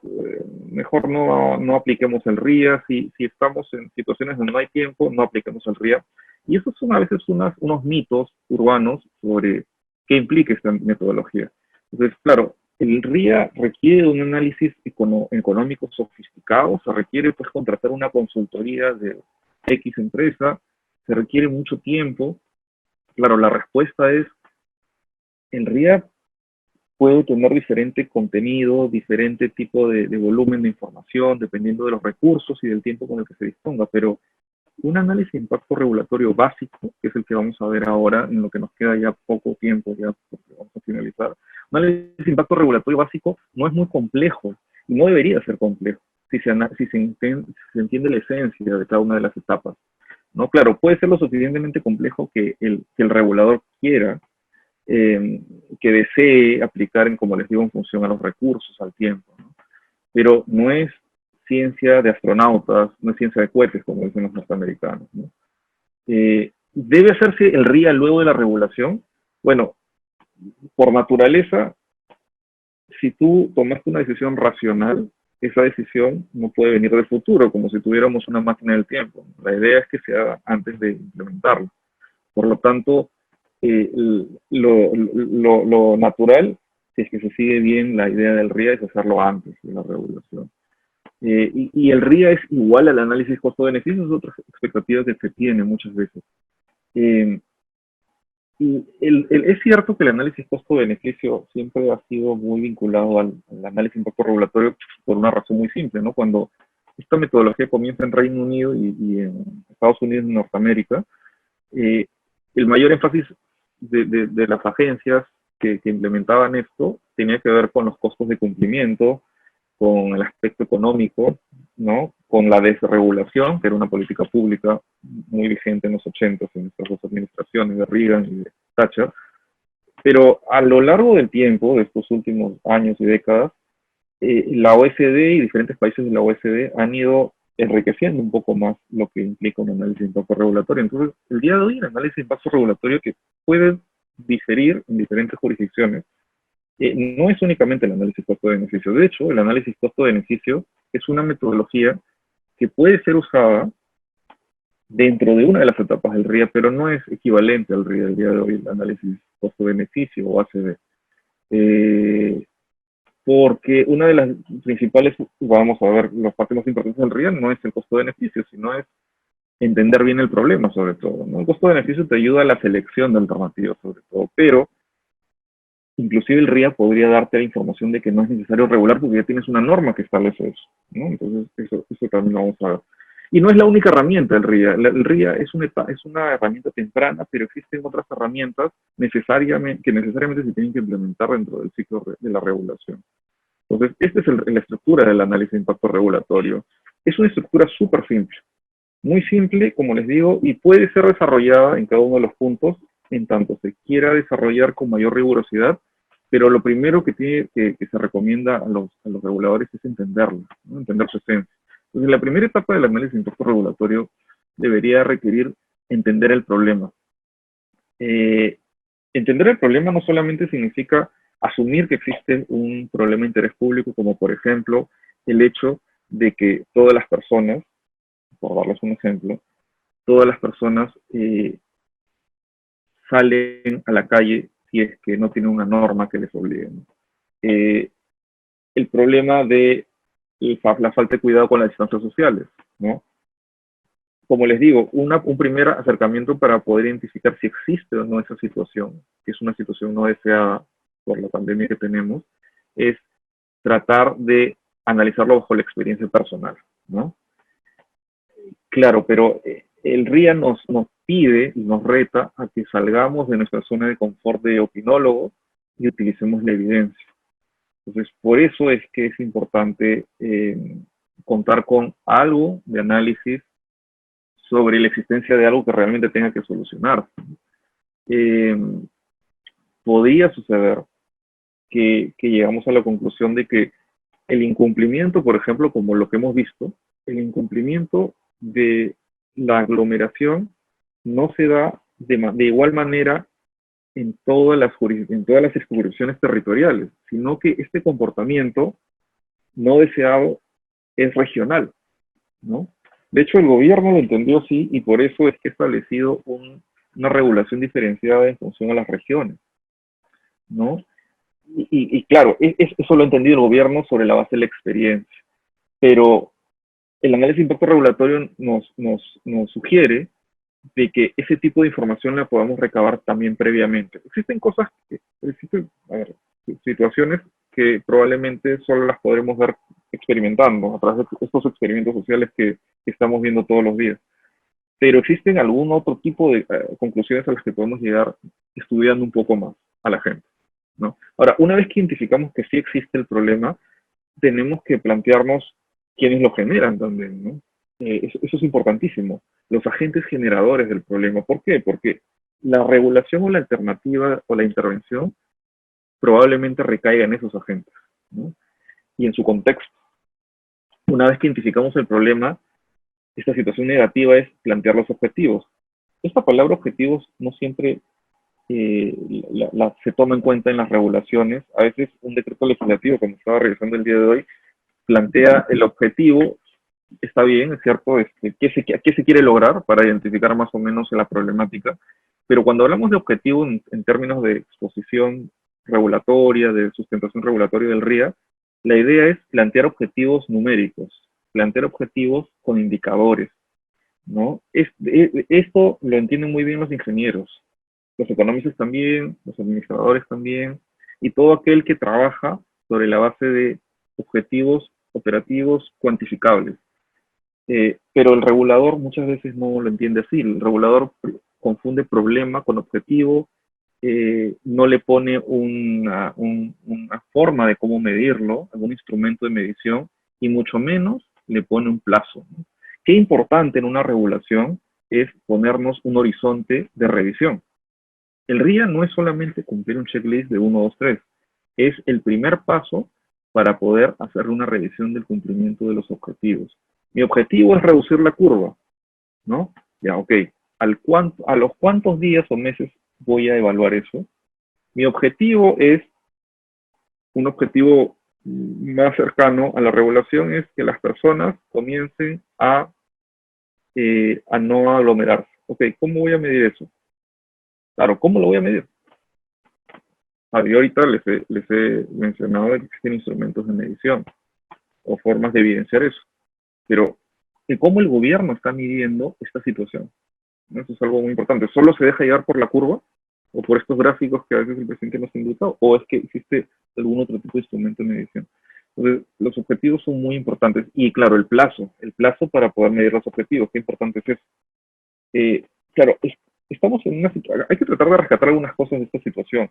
mejor no apliquemos el RIA. Si estamos en situaciones donde no hay tiempo, no apliquemos el RIA. Y esos son a veces unos mitos urbanos sobre qué implica esta metodología. Entonces, claro, el RIA requiere un análisis económico sofisticado, se requiere pues contratar una consultoría de X empresa, se requiere mucho tiempo. Claro, la respuesta es, el RIA puede tener diferente contenido, diferente tipo de volumen de información, dependiendo de los recursos y del tiempo con el que se disponga, pero un análisis de impacto regulatorio básico, que es el que vamos a ver ahora, en lo que nos queda ya poco tiempo, ya porque vamos a finalizar, un análisis de impacto regulatorio básico no es muy complejo y no debería ser complejo si se entiende la esencia de cada una de las etapas, ¿no? Claro, puede ser lo suficientemente complejo que el regulador quiera, que desee aplicar, como les digo, en función a los recursos, al tiempo, ¿no? Pero no es ciencia de astronautas, no es ciencia de cohetes, como dicen los norteamericanos, ¿no? ¿Debe hacerse el RIA luego de la regulación? Bueno, por naturaleza, si tú tomaste una decisión racional, esa decisión no puede venir del futuro, como si tuviéramos una máquina del tiempo. La idea es que se haga antes de implementarlo. Por lo tanto, eh, lo natural, si es que se sigue bien la idea del RIA, es hacerlo antes de la regulación. Y el RIA es igual al análisis costo-beneficio, es otra expectativa que se tiene muchas veces. Eh, y es cierto que el análisis costo-beneficio siempre ha sido muy vinculado al análisis de impacto regulatorio por una razón muy simple, ¿no? Cuando esta metodología comienza en Reino Unido y en Estados Unidos y Norteamérica, eh, el mayor énfasis de las agencias que implementaban esto tenía que ver con los costos de cumplimiento, con el aspecto económico, ¿no? Con la desregulación, que era una política pública muy vigente en los 80 en estas dos administraciones de Reagan y de Thatcher. Pero a lo largo del tiempo, de estos últimos años y décadas, la OECD y diferentes países de la OECD han ido enriqueciendo un poco más lo que implica un análisis de impacto regulatorio. Entonces, el día de hoy, el análisis de impacto regulatorio que puede diferir en diferentes jurisdicciones, no es únicamente el análisis costo-beneficio. De hecho, el análisis costo-beneficio es una metodología que puede ser usada dentro de una de las etapas del RIA, pero no es equivalente al RIA del día de hoy, el análisis costo-beneficio o ACB. Porque una de las principales, vamos a ver, los partes más importantes del RIA no es el costo-beneficio, sino es entender bien el problema, sobre todo, ¿no? El costo-beneficio te ayuda a la selección de alternativas, sobre todo, pero inclusive el RIA podría darte la información de que no es necesario regular porque ya tienes una norma que establece eso, ¿no? Entonces, eso también lo vamos a ver. Y no es la única herramienta el RIA. El RIA es una herramienta temprana, pero existen otras herramientas que necesariamente se tienen que implementar dentro del ciclo de la regulación. Entonces, esta es la estructura del análisis de impacto regulatorio. Es una estructura súper simple, muy simple, como les digo, y puede ser desarrollada en cada uno de los puntos en tanto se quiera desarrollar con mayor rigurosidad, pero lo primero que se recomienda a los reguladores es entenderlo, ¿no? Entender su esencia. Entonces, la primera etapa del análisis de impacto regulatorio debería requerir entender el problema. Eh, Entender el problema no solamente significa asumir que existe un problema de interés público, como por ejemplo el hecho de que todas las personas, por darles un ejemplo, todas las personas salen a la calle si es que no tienen una norma que les obligue, ¿no? El problema de la falta de cuidado con las distancias sociales, ¿no? Como les digo, un primer acercamiento para poder identificar si existe o no esa situación, que es una situación no deseada por la pandemia que tenemos, es tratar de analizarlo bajo la experiencia personal, ¿no? Claro, pero el RIA nos pide y nos reta a que salgamos de nuestra zona de confort de opinólogos y utilicemos la evidencia. Entonces, por eso es que es importante contar con algo de análisis sobre la existencia de algo que realmente tenga que solucionar. Eh, Podría suceder que llegamos a la conclusión de que el incumplimiento, por ejemplo, como lo que hemos visto, el incumplimiento de la aglomeración no se da de igual manera en todas las circunscripciones territoriales, sino que este comportamiento no deseado es regional, ¿no? De hecho, el gobierno lo entendió así y por eso es que ha establecido una regulación diferenciada en función a las regiones, ¿no? Y claro, eso lo ha entendido el gobierno sobre la base de la experiencia, pero el análisis de impacto regulatorio nos sugiere de que ese tipo de información la podamos recabar también previamente. Existen a ver, situaciones que probablemente solo las podremos ver experimentando a través de estos experimentos sociales que estamos viendo todos los días. Pero existen algún otro tipo de conclusiones a las que podemos llegar estudiando un poco más a la gente, ¿no? Ahora, una vez que identificamos que sí existe el problema, tenemos que plantearnos quiénes lo generan también, ¿no? Eso es importantísimo. Los agentes generadores del problema. ¿Por qué? Porque la regulación o la alternativa o la intervención probablemente recaiga en esos agentes, ¿no? Y en su contexto. Una vez que identificamos el problema, esta situación negativa es plantear los objetivos. Esta palabra objetivos no siempre se toma en cuenta en las regulaciones. A veces un decreto legislativo, como estaba revisando el día de hoy, plantea el objetivo, está bien, es cierto, qué se quiere lograr para identificar más o menos la problemática, pero cuando hablamos de objetivo en términos de exposición regulatoria, de sustentación regulatoria del RIA, la idea es plantear objetivos numéricos, plantear objetivos con indicadores, ¿no? Esto lo entienden muy bien los ingenieros, los economistas también, los administradores también, y todo aquel que trabaja sobre la base de objetivos operativos cuantificables. Pero el regulador muchas veces no lo entiende así. El regulador confunde problema con objetivo, no le pone una forma de cómo medirlo, algún instrumento de medición, y mucho menos le pone un plazo, ¿no? Qué importante en una regulación es ponernos un horizonte de revisión. El RIA no es solamente cumplir un checklist de 1, 2, 3. Es el primer paso para poder hacer una revisión del cumplimiento de los objetivos. Mi objetivo es reducir la curva, ¿no? Ya, ok. ¿A los cuántos días o meses voy a evaluar eso? Mi objetivo es, un objetivo más cercano a la regulación es que las personas comiencen a no aglomerarse. Ok, ¿cómo voy a medir eso? Claro, ¿cómo lo voy a medir? Yo ahorita les he mencionado que existen instrumentos de medición o formas de evidenciar eso, pero de cómo el gobierno está midiendo esta situación, ¿no? Eso es algo muy importante. ¿Solo se deja llevar por la curva o por estos gráficos que a veces el presidente nos indica, o es que existe algún otro tipo de instrumento de medición? Entonces, los objetivos son muy importantes. Y claro, el plazo para poder medir los objetivos, qué importante es eso. Claro, estamos en una situación, hay que tratar de rescatar algunas cosas de esta situación.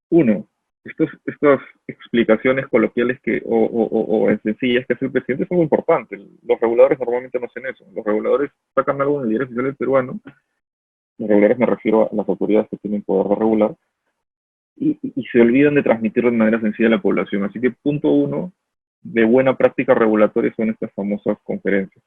Uno, estas explicaciones coloquiales o sencillas que hace el presidente es algo importante. Los reguladores normalmente no hacen eso. Los reguladores sacan algo en el diario oficial del peruano. Los reguladores me refiero a las autoridades que tienen poder de regular y se olvidan de transmitirlo de manera sencilla a la población. Así que punto uno de buena práctica regulatoria son estas famosas conferencias.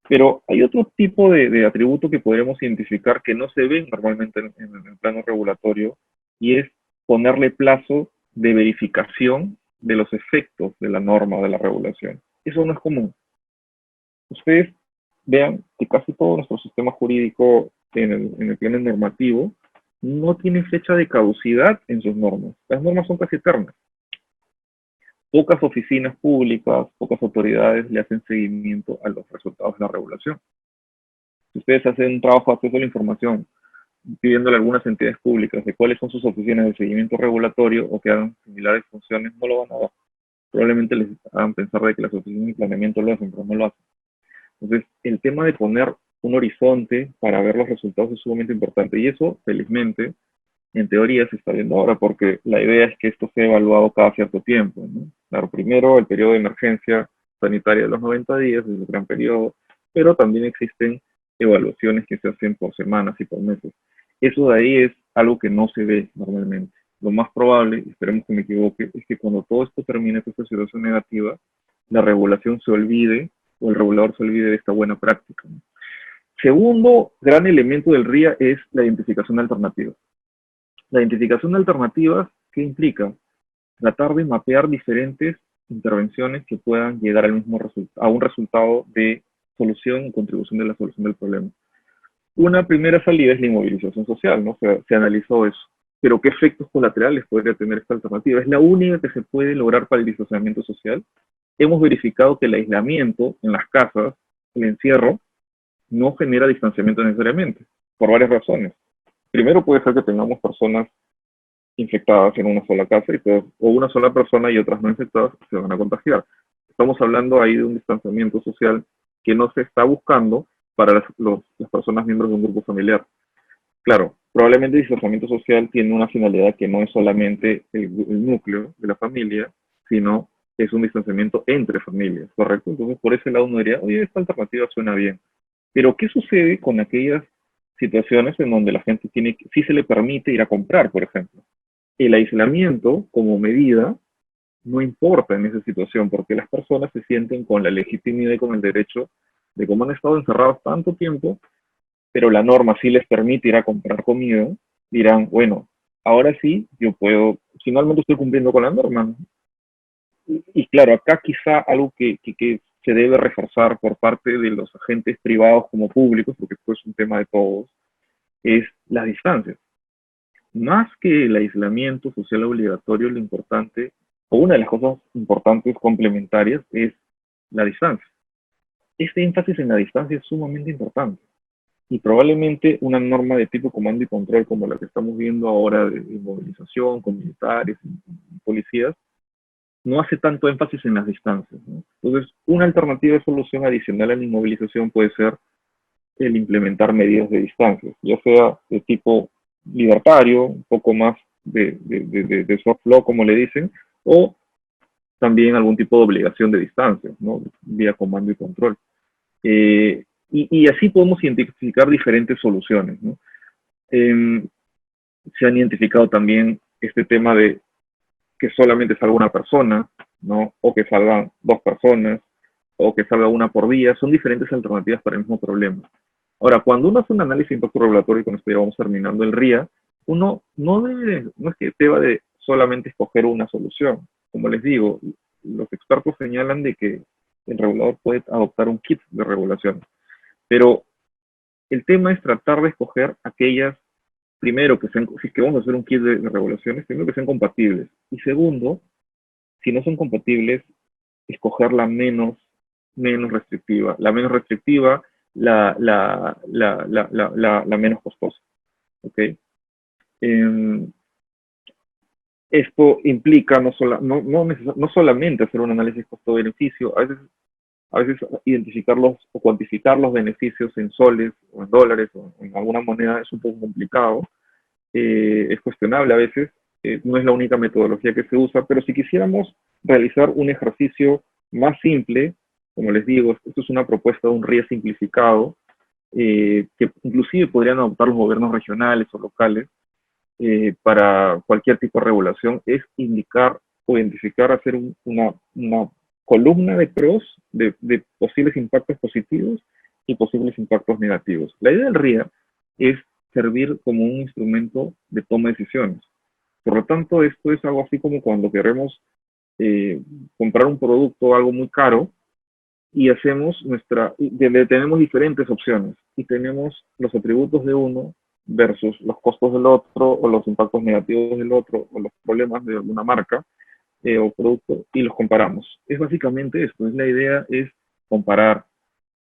Pero hay otro tipo de atributo que podremos identificar que no se ven normalmente en el plano regulatorio y es ponerle plazo de verificación de los efectos de la norma o de la regulación. Eso no es común. Ustedes vean que casi todo nuestro sistema jurídico en el plano normativo no tiene fecha de caducidad en sus normas. Las normas son casi eternas. Pocas oficinas públicas, pocas autoridades le hacen seguimiento a los resultados de la regulación. Si ustedes hacen un trabajo de acceso a la información pidiéndole a algunas entidades públicas de cuáles son sus oficinas de seguimiento regulatorio o que hagan similares funciones, no lo van a dar. Probablemente les hagan pensar de que las oficinas de planeamiento lo hacen, pero no lo hacen. Entonces, el tema de poner un horizonte para ver los resultados es sumamente importante. Y eso, felizmente, en teoría se está viendo ahora, porque la idea es que esto sea evaluado cada cierto tiempo, ¿no? Claro, primero el periodo de emergencia sanitaria de los 90 días, es el gran periodo, pero también existen evaluaciones que se hacen por semanas y por meses. Eso de ahí es algo que no se ve normalmente. Lo más probable, y esperemos que me equivoque, es que cuando todo esto termine, esta situación negativa, la regulación se olvide o el regulador se olvide de esta buena práctica, ¿no? Segundo gran elemento del RIA es la identificación de alternativas. La identificación de alternativas, ¿qué implica? Tratar de mapear diferentes intervenciones que puedan llegar al mismo a un resultado de solución y contribución de la solución del problema. Una primera salida es la inmovilización social, ¿no? Se analizó eso. Pero ¿qué efectos colaterales podría tener esta alternativa? Es la única que se puede lograr para el distanciamiento social. Hemos verificado que el aislamiento en las casas, el encierro, no genera distanciamiento necesariamente, por varias razones. Primero puede ser que tengamos personas infectadas en una sola casa y todos, o una sola persona y otras no infectadas se van a contagiar. Estamos hablando ahí de un distanciamiento social que no se está buscando para las personas miembros de un grupo familiar. Claro, probablemente el distanciamiento social tiene una finalidad que no es solamente el núcleo de la familia, sino es un distanciamiento entre familias, ¿correcto? Entonces, por ese lado uno diría, oye, esta alternativa suena bien. Pero, ¿qué sucede con aquellas situaciones en donde la gente sí se le permite ir a comprar, por ejemplo? El aislamiento como medida no importa en esa situación porque las personas se sienten con la legitimidad y con el derecho de cómo han estado encerrados tanto tiempo, pero la norma sí les permite ir a comprar comida, dirán, bueno, ahora sí, yo puedo, finalmente estoy cumpliendo con la norma, ¿no? Y claro, acá quizá algo que se debe reforzar por parte de los agentes privados como públicos, porque esto es un tema de todos, es las distancias. Más que el aislamiento social obligatorio, lo importante, o una de las cosas importantes complementarias, es la distancia. Este énfasis en la distancia es sumamente importante. Y probablemente una norma de tipo comando y control como la que estamos viendo ahora de movilización con militares y policías, no hace tanto énfasis en las distancias, ¿no? Entonces, una alternativa de solución adicional a la inmovilización puede ser el implementar medidas de distancia, ya sea de tipo libertario, un poco más de soft law, como le dicen, o también algún tipo de obligación de distancia, ¿no? Vía comando y control. Y así podemos identificar diferentes soluciones, ¿no? Se han identificado también este tema de que solamente salga una persona, ¿no? O que salgan dos personas, o que salga una por día. Son diferentes alternativas para el mismo problema. Ahora, cuando uno hace un análisis de impacto regulatorio, y con esto ya vamos terminando el RIA, uno no es que deba de solamente escoger una solución. Como les digo, los expertos señalan de que el regulador puede adoptar un kit de regulación, pero el tema es tratar de escoger aquellas primero, si es que vamos a hacer un kit de regulaciones, primero que sean compatibles. Y segundo, si no son compatibles, escoger menos restrictiva. La menos restrictiva, la menos costosa. ¿Ok? Eh, Esto implica no solamente hacer un análisis costo-beneficio, a veces identificarlos o cuantificar los beneficios en soles o en dólares o en alguna moneda es un poco complicado, es cuestionable a veces, no es la única metodología que se usa, pero si quisiéramos realizar un ejercicio más simple, como les digo, esto es una propuesta de un RIE simplificado, que inclusive podrían adoptar los gobiernos regionales o locales, para cualquier tipo de regulación, es indicar o identificar, hacer una columna de pros, de posibles impactos positivos y posibles impactos negativos. La idea del RIA es servir como un instrumento de toma de decisiones. Por lo tanto, esto es algo así como cuando queremos eh, comprar un producto, algo muy caro, y tenemos diferentes opciones y tenemos los atributos de uno versus los costos del otro o los impactos negativos del otro o los problemas de alguna marca o producto y los comparamos. Es básicamente esto, la idea es comparar,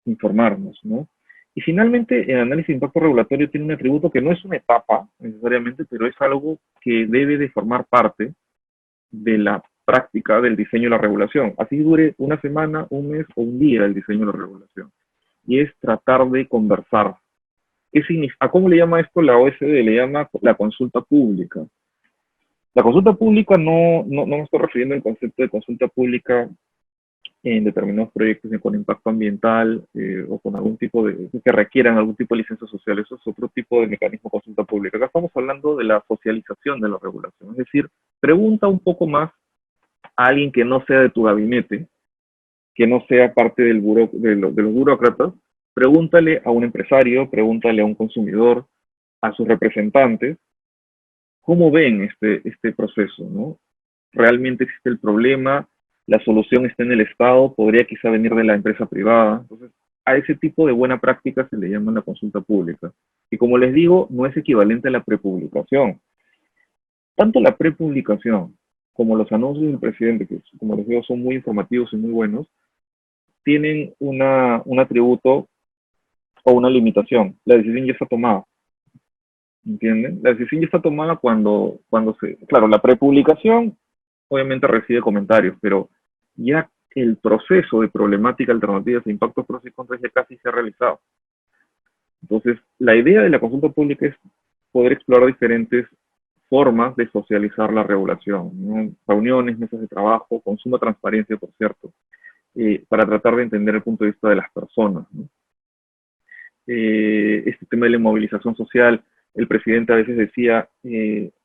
informarnos, ¿no? Y finalmente, el análisis de impacto regulatorio tiene un atributo que no es una etapa necesariamente, pero es algo que debe de formar parte de la práctica del diseño de la regulación. Así dure una semana, un mes o un día el diseño de la regulación. Y es tratar de conversar. ¿Qué significa? ¿Cómo le llama esto la OSD? Le llama la consulta pública. La consulta pública no me estoy refiriendo al concepto de consulta pública en determinados proyectos con impacto ambiental o con algún tipo que requieran algún tipo de licencia social. Eso es otro tipo de mecanismo de consulta pública. Acá estamos hablando de la socialización de la regulación. Es decir, pregunta un poco más a alguien que no sea de tu gabinete, que no sea parte de los burócratas, pregúntale a un empresario, pregúntale a un consumidor, a sus representantes, cómo ven este proceso, ¿no? ¿Realmente existe el problema? ¿La solución está en el Estado? ¿Podría quizá venir de la empresa privada? Entonces, a ese tipo de buena práctica se le llama la consulta pública. Y como les digo, no es equivalente a la prepublicación. Tanto la prepublicación como los anuncios del presidente, que como les digo son muy informativos y muy buenos, tienen un atributo o una limitación. La decisión ya está tomada, ¿entienden? La decisión ya está tomada claro, la prepublicación obviamente recibe comentarios, pero ya el proceso de problemática, alternativas e impactos pros y contras ya casi se ha realizado. Entonces, la idea de la consulta pública es poder explorar diferentes formas de socializar la regulación, ¿no? Reuniones, mesas de trabajo, con suma transparencia, por cierto, para tratar de entender el punto de vista de las personas, ¿no? Este tema de la movilización social, el presidente a veces decía,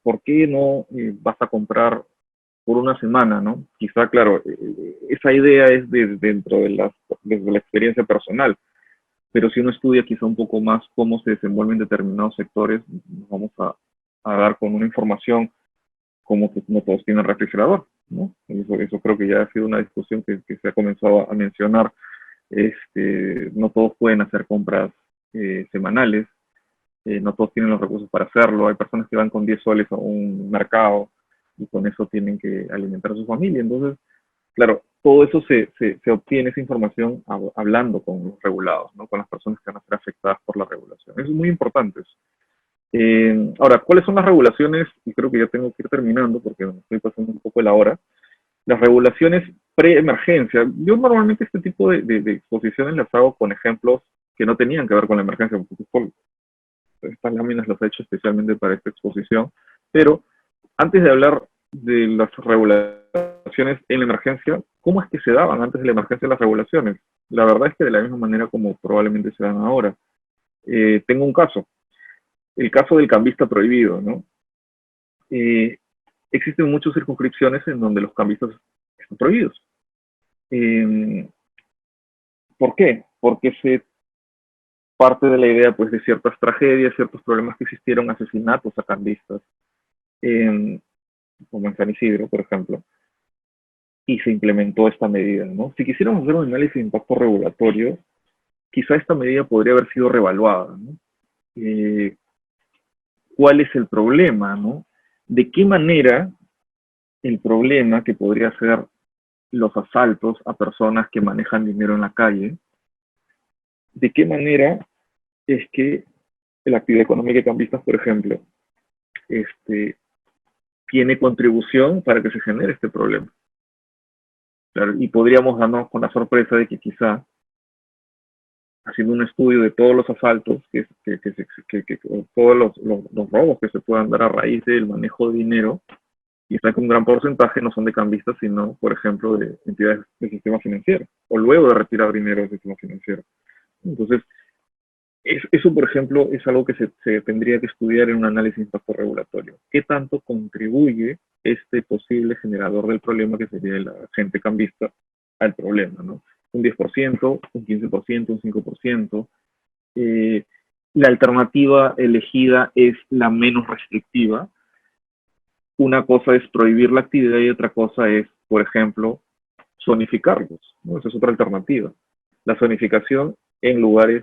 ¿por qué no vas a comprar por una semana, ¿no? Quizá, claro, esa idea es desde la experiencia personal, pero si uno estudia quizá un poco más cómo se desenvuelven determinados sectores, nos vamos a dar con una información como que no todos tienen refrigerador, ¿no? Eso creo que ya ha sido una discusión que se ha comenzado a mencionar. No todos pueden hacer compras semanales, no todos tienen los recursos para hacerlo. Hay personas que van con 10 soles a un mercado y con eso tienen que alimentar a su familia. Entonces, claro, todo eso se obtiene, esa información, hablando con los regulados, ¿no? Con las personas que van a ser afectadas por la regulación. Eso es muy importante. Ahora, ¿cuáles son las regulaciones? Y creo que ya tengo que ir terminando porque me estoy pasando un poco de la hora. Las regulaciones pre-emergencia. Yo normalmente este tipo de exposiciones las hago con ejemplos que no tenían que ver con la emergencia, porque estas láminas las he hecho especialmente para esta exposición. Pero antes de hablar de las regulaciones en la emergencia, ¿cómo es que se daban antes de la emergencia las regulaciones? La verdad es que de la misma manera como probablemente se dan ahora. Tengo un caso, el caso del cambista prohibido, ¿no? Eh, Existen muchas circunscripciones en donde los cambistas están prohibidos. Eh, ¿Por qué? Porque se parte de la idea pues, de ciertas tragedias, ciertos problemas que existieron, asesinatos a cambistas, como en San Isidro, por ejemplo, y se implementó esta medida, ¿no? Si quisiéramos hacer un análisis de impacto regulatorio, quizá esta medida podría haber sido revaluada, ¿no? cuál es el problema, ¿no? De qué manera el problema, que podría ser los asaltos a personas que manejan dinero en la calle, de qué manera es que la actividad económica de cambistas, por ejemplo, tiene contribución para que se genere este problema. Claro, y podríamos darnos con la sorpresa de que quizá, haciendo un estudio de todos los asaltos, todos los robos que se puedan dar a raíz del manejo de dinero, quizá que un gran porcentaje no son de cambistas, sino, por ejemplo, de entidades del sistema financiero, o luego de retirar dinero del sistema financiero. Entonces, eso, por ejemplo, es algo que se tendría que estudiar en un análisis de impacto regulatorio. ¿Qué tanto contribuye este posible generador del problema, que sería el agente cambista, al problema, ¿no? Un 10%, un 15%, un 5%. La alternativa elegida es la menos restrictiva. Una cosa es prohibir la actividad y otra cosa es, por ejemplo, zonificarlos, ¿no? Esa es otra alternativa. La zonificación en lugares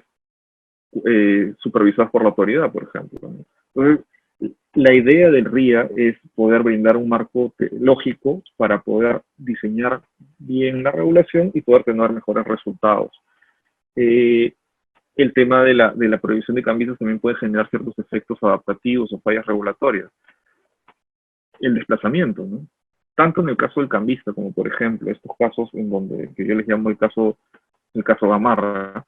supervisadas por la autoridad, por ejemplo, ¿no? Entonces, la idea del RIA es poder brindar un marco lógico para poder diseñar bien la regulación y poder tener mejores resultados. El tema de la prohibición de cambistas también puede generar ciertos efectos adaptativos o fallas regulatorias. El desplazamiento, ¿no? Tanto en el caso del cambista como, por ejemplo, estos casos en donde, que yo les llamo el caso Gamarra,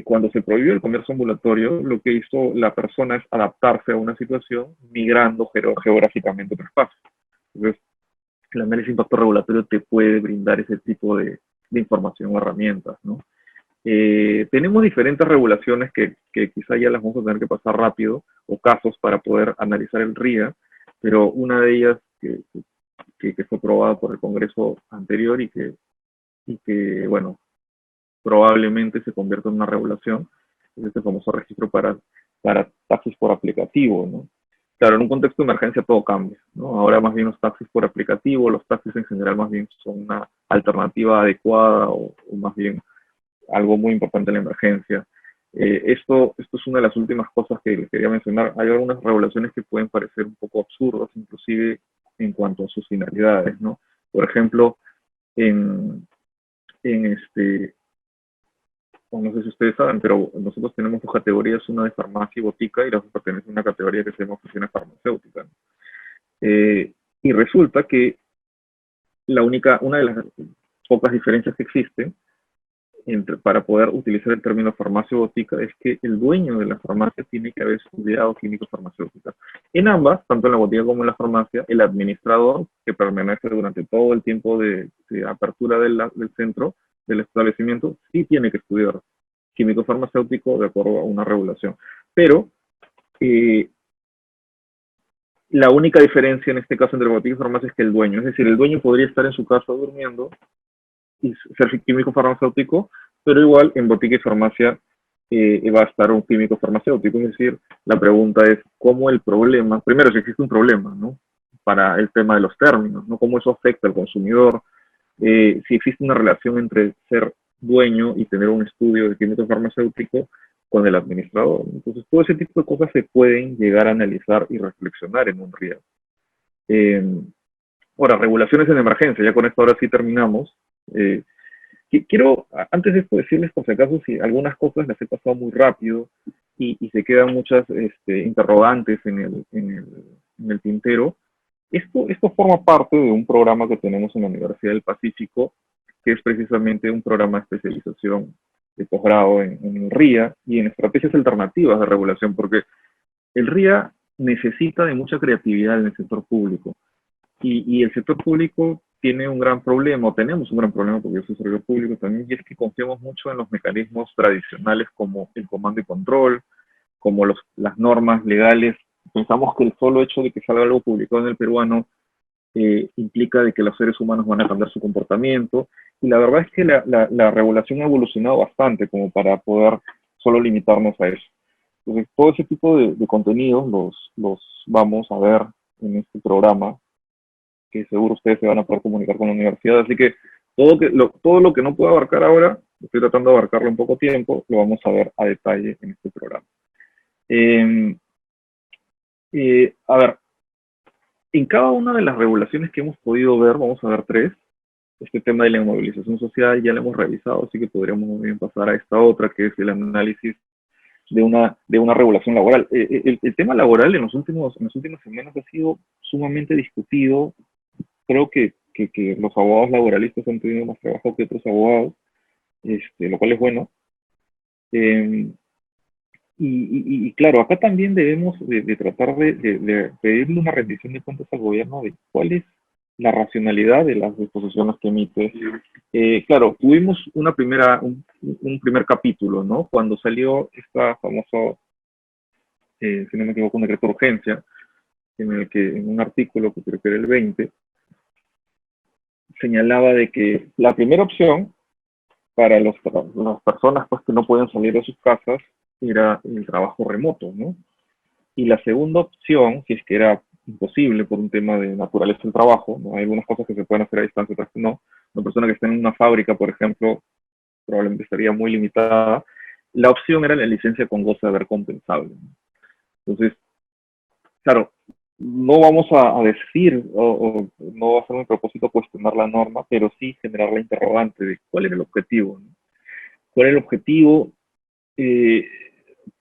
cuando se prohibió el comercio ambulatorio, lo que hizo la persona es adaptarse a una situación migrando geográficamente otro espacio. Entonces, el análisis de impacto regulatorio te puede brindar ese tipo de información o herramientas, ¿no? Tenemos diferentes regulaciones que quizá ya las vamos a tener que pasar rápido, o casos para poder analizar el RIA, pero una de ellas que fue aprobada por el Congreso anterior y que, bueno, probablemente se convierta en una regulación, es este famoso registro para taxis por aplicativo, ¿no? Claro, en un contexto de emergencia todo cambia, ¿no? Ahora más bien los taxis por aplicativo, los taxis en general más bien son una alternativa adecuada o más bien algo muy importante en la emergencia. Esto es una de las últimas cosas que les quería mencionar. Hay algunas regulaciones que pueden parecer un poco absurdas, inclusive en cuanto a sus finalidades, ¿no? Por ejemplo, en no sé si ustedes saben, pero nosotros tenemos dos categorías, una de farmacia y botica, y la otra pertenece a una categoría que se llama oficinas farmacéuticas. Y resulta que una de las pocas diferencias que existen para poder utilizar el término farmacia o botica es que el dueño de la farmacia tiene que haber estudiado químicos farmacéuticas. En ambas, tanto en la botica como en la farmacia, el administrador, que permanece durante todo el tiempo de apertura del centro, del establecimiento, sí tiene que estudiar químico farmacéutico de acuerdo a una regulación. Pero la única diferencia en este caso entre botica y farmacia es que el dueño, es decir, el dueño podría estar en su casa durmiendo y ser químico farmacéutico, pero igual en botica y farmacia va a estar un químico farmacéutico. Es decir, la pregunta es cómo el problema, primero si existe un problema, ¿no? Para el tema de los términos, ¿no? Cómo eso afecta al consumidor, si existe una relación entre ser dueño y tener un estudio de químico farmacéutico con el administrador. Entonces, todo ese tipo de cosas se pueden llegar a analizar y reflexionar en un RIA. Ahora, regulaciones en emergencia, ya con esto ahora sí terminamos. Quiero, antes de esto, decirles por si acaso, si algunas cosas las he pasado muy rápido y se quedan muchas interrogantes en el tintero. Esto forma parte de un programa que tenemos en la Universidad del Pacífico, que es precisamente un programa de especialización de posgrado en el RIA y en estrategias alternativas de regulación, porque el RIA necesita de mucha creatividad en el sector público. Y el sector público tiene un gran problema, o tenemos un gran problema, porque yo soy servidor público también, y es que confiamos mucho en los mecanismos tradicionales como el comando y control, como las normas legales. Pensamos que el solo hecho de que salga algo publicado en el peruano implica de que los seres humanos van a cambiar su comportamiento, y la verdad es que la regulación ha evolucionado bastante como para poder solo limitarnos a eso. Entonces, todo ese tipo de contenidos los vamos a ver en este programa, que seguro ustedes se van a poder comunicar con la universidad. Así que todo lo que no puedo abarcar ahora, estoy tratando de abarcarlo en poco tiempo, lo vamos a ver a detalle en este programa. A ver, en cada una de las regulaciones que hemos podido ver, vamos a ver tres. Este tema de la inmovilización social ya lo hemos revisado, así que podríamos muy bien pasar a esta otra, que es el análisis de una regulación laboral. El tema laboral en las últimas semanas ha sido sumamente discutido. Creo que los abogados laboralistas han tenido más trabajo que otros abogados, lo cual es bueno. Eh, y claro, acá también debemos de tratar de pedirle una rendición de cuentas al gobierno de cuál es la racionalidad de las disposiciones que emite. Claro, tuvimos un primer capítulo, ¿no? Cuando salió esta famosa, si no me equivoco, un decreto de urgencia, en el que en un artículo que creo que era el 20, señalaba de que la primera opción para las personas pues, que no pueden salir de sus casas era el trabajo remoto, ¿no? Y la segunda opción, si es que era imposible por un tema de naturaleza del trabajo, ¿no? Hay algunas cosas que se pueden hacer a distancia, otras que no. Una persona que está en una fábrica, por ejemplo, probablemente estaría muy limitada. La opción era la licencia con goce de haber compensable. Entonces, claro, no vamos a decir, o no va a ser mi propósito cuestionar la norma, pero sí generar la interrogante de cuál era el objetivo, ¿no? ¿Cuál era el objetivo? Eh,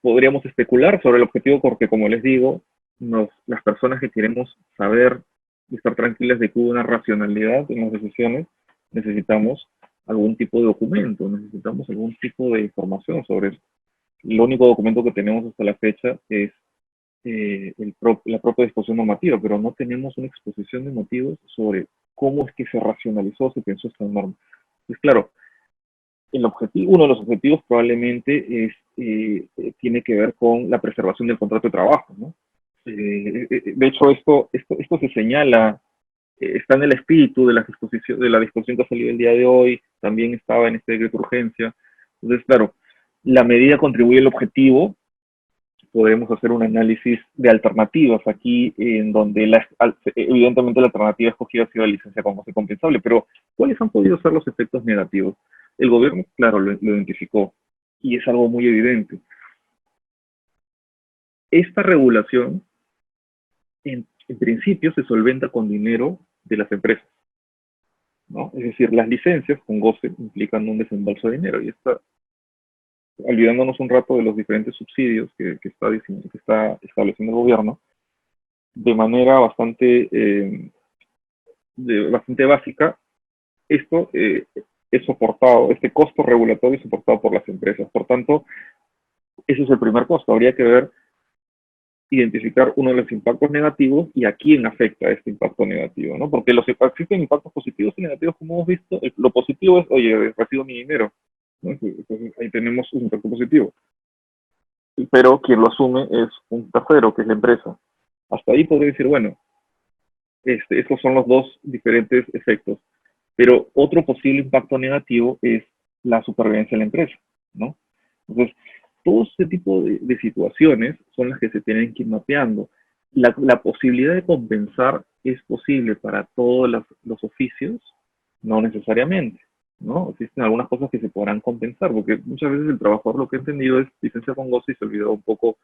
Podríamos especular sobre el objetivo porque, como les digo, las personas que queremos saber y estar tranquilas de que hubo una racionalidad en las decisiones, necesitamos algún tipo de documento, necesitamos algún tipo de información sobre eso. El único documento que tenemos hasta la fecha es la propia disposición normativa, pero no tenemos una exposición de motivos sobre cómo es que se racionalizó, se pensó esta norma. Pues claro, uno de los objetivos probablemente tiene que ver con la preservación del contrato de trabajo, ¿no? De hecho, esto se señala, está en el espíritu de la disposición que ha salido el día de hoy, también estaba en este decreto de urgencia. Entonces, claro, la medida contribuye al objetivo. Podemos hacer un análisis de alternativas aquí, en donde evidentemente la alternativa escogida ha sido la licencia con goce compensable, pero ¿cuáles han podido ser los efectos negativos? El gobierno, claro, lo identificó y es algo muy evidente. Esta regulación, en principio, se solventa con dinero de las empresas, ¿no? Es decir, las licencias con goce implican un desembolso de dinero y está olvidándonos un rato de los diferentes subsidios que está estableciendo el gobierno de manera bastante básica. Esto es soportado, este costo regulatorio es soportado por las empresas. Por tanto, ese es el primer costo. Habría que identificar uno de los impactos negativos y a quién afecta este impacto negativo, ¿no? Porque existen impactos positivos y negativos, como hemos visto. Lo positivo es, oye, recibo mi dinero, ¿no? Entonces, ahí tenemos un impacto positivo. Pero quien lo asume es un tercero, que es la empresa. Hasta ahí podría decir, bueno, estos son los dos diferentes efectos. Pero otro posible impacto negativo es la supervivencia de la empresa, ¿no? Entonces, todo este tipo de situaciones son las que se tienen que ir mapeando. La posibilidad de compensar es posible para todos los oficios, no necesariamente, ¿no? Existen algunas cosas que se podrán compensar, porque muchas veces el trabajador lo que ha entendido es licencia con goce y se olvidó un poco,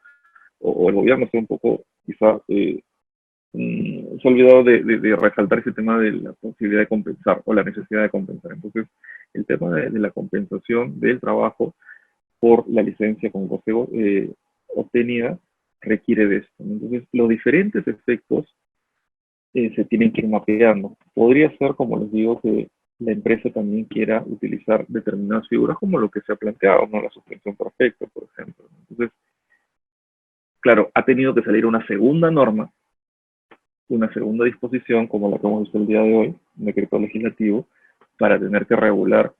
o el gobierno se ha un poco, quizá, se ha olvidado de resaltar ese tema de la posibilidad de compensar o la necesidad de compensar. Entonces, el tema de la compensación del trabajo por la licencia con goce obtenida requiere de esto. Entonces, los diferentes efectos se tienen que ir mapeando. Podría ser, como les digo, que la empresa también quiera utilizar determinadas figuras como lo que se ha planteado, ¿no? La suspensión perfecta, por ejemplo. Entonces, claro, ha tenido que salir una segunda norma, una segunda disposición, como la que hemos visto el día de hoy, un decreto legislativo, para tener que regular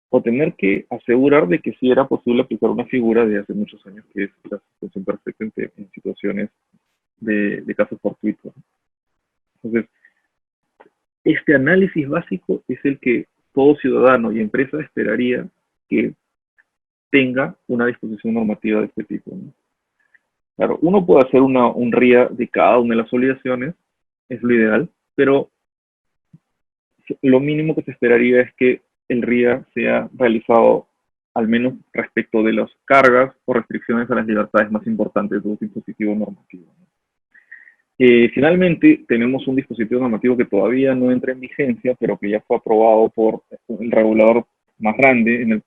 o tener que asegurar de que sí era posible aplicar una figura de hace muchos años, que es la suspensión perfecta en situaciones de casos fortuitos. Entonces, este análisis básico es el que todo ciudadano y empresa esperaría que tenga una disposición normativa de este tipo, ¿no? Claro, uno puede hacer un RIA de cada una de las obligaciones, es lo ideal, pero lo mínimo que se esperaría es que el RIA sea realizado al menos respecto de las cargas o restricciones a las libertades más importantes de un dispositivo normativo, ¿no? Finalmente, tenemos un dispositivo normativo que todavía no entra en vigencia, pero que ya fue aprobado por el regulador más grande,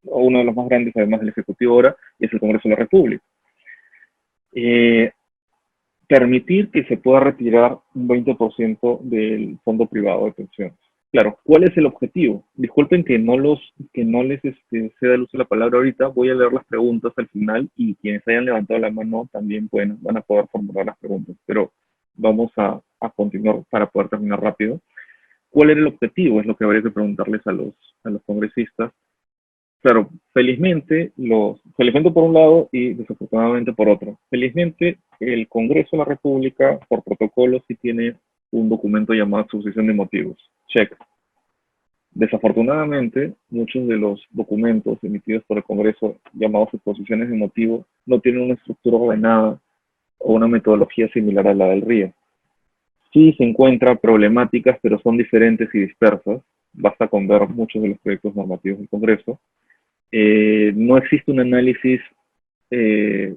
o uno de los más grandes, además del Ejecutivo ahora, y es el Congreso de la República. Eh, Permitir que se pueda retirar un 20% del fondo privado de pensiones. Claro, ¿cuál es el objetivo? Disculpen que no les ceda el uso de la palabra ahorita, voy a leer las preguntas al final y quienes hayan levantado la mano también van a poder formular las preguntas, pero vamos a continuar para poder terminar rápido. ¿Cuál era el objetivo? Es lo que habría que preguntarles a los congresistas. Claro, felizmente por un lado y desafortunadamente por otro. Felizmente, el Congreso de la República, por protocolo, sí tiene un documento llamado exposición de motivos. Check. Desafortunadamente, muchos de los documentos emitidos por el Congreso llamados exposiciones de motivos no tienen una estructura ordenada o una metodología similar a la del RIA. Sí se encuentran problemáticas, pero son diferentes y dispersas. Basta con ver muchos de los proyectos normativos del Congreso. No existe un análisis eh,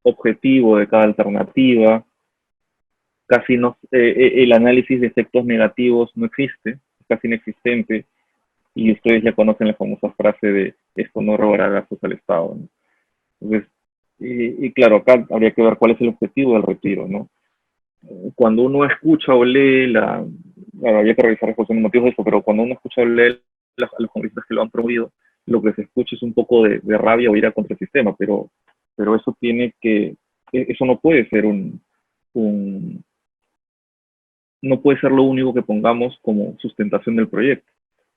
objetivo de cada alternativa, casi no, el análisis de efectos negativos no existe, es casi inexistente, y ustedes ya conocen la famosa frase de esto no robará gastos al Estado, ¿no? Entonces, y claro, acá habría que ver cuál es el objetivo del retiro, ¿no? Cuando uno escucha o lee bueno, había que revisar los motivos de eso, pero cuando uno escucha o lee a los congresistas que lo han promovido, lo que se escucha es un poco de rabia o ira contra el sistema, pero eso eso no puede ser un, no puede ser lo único que pongamos como sustentación del proyecto.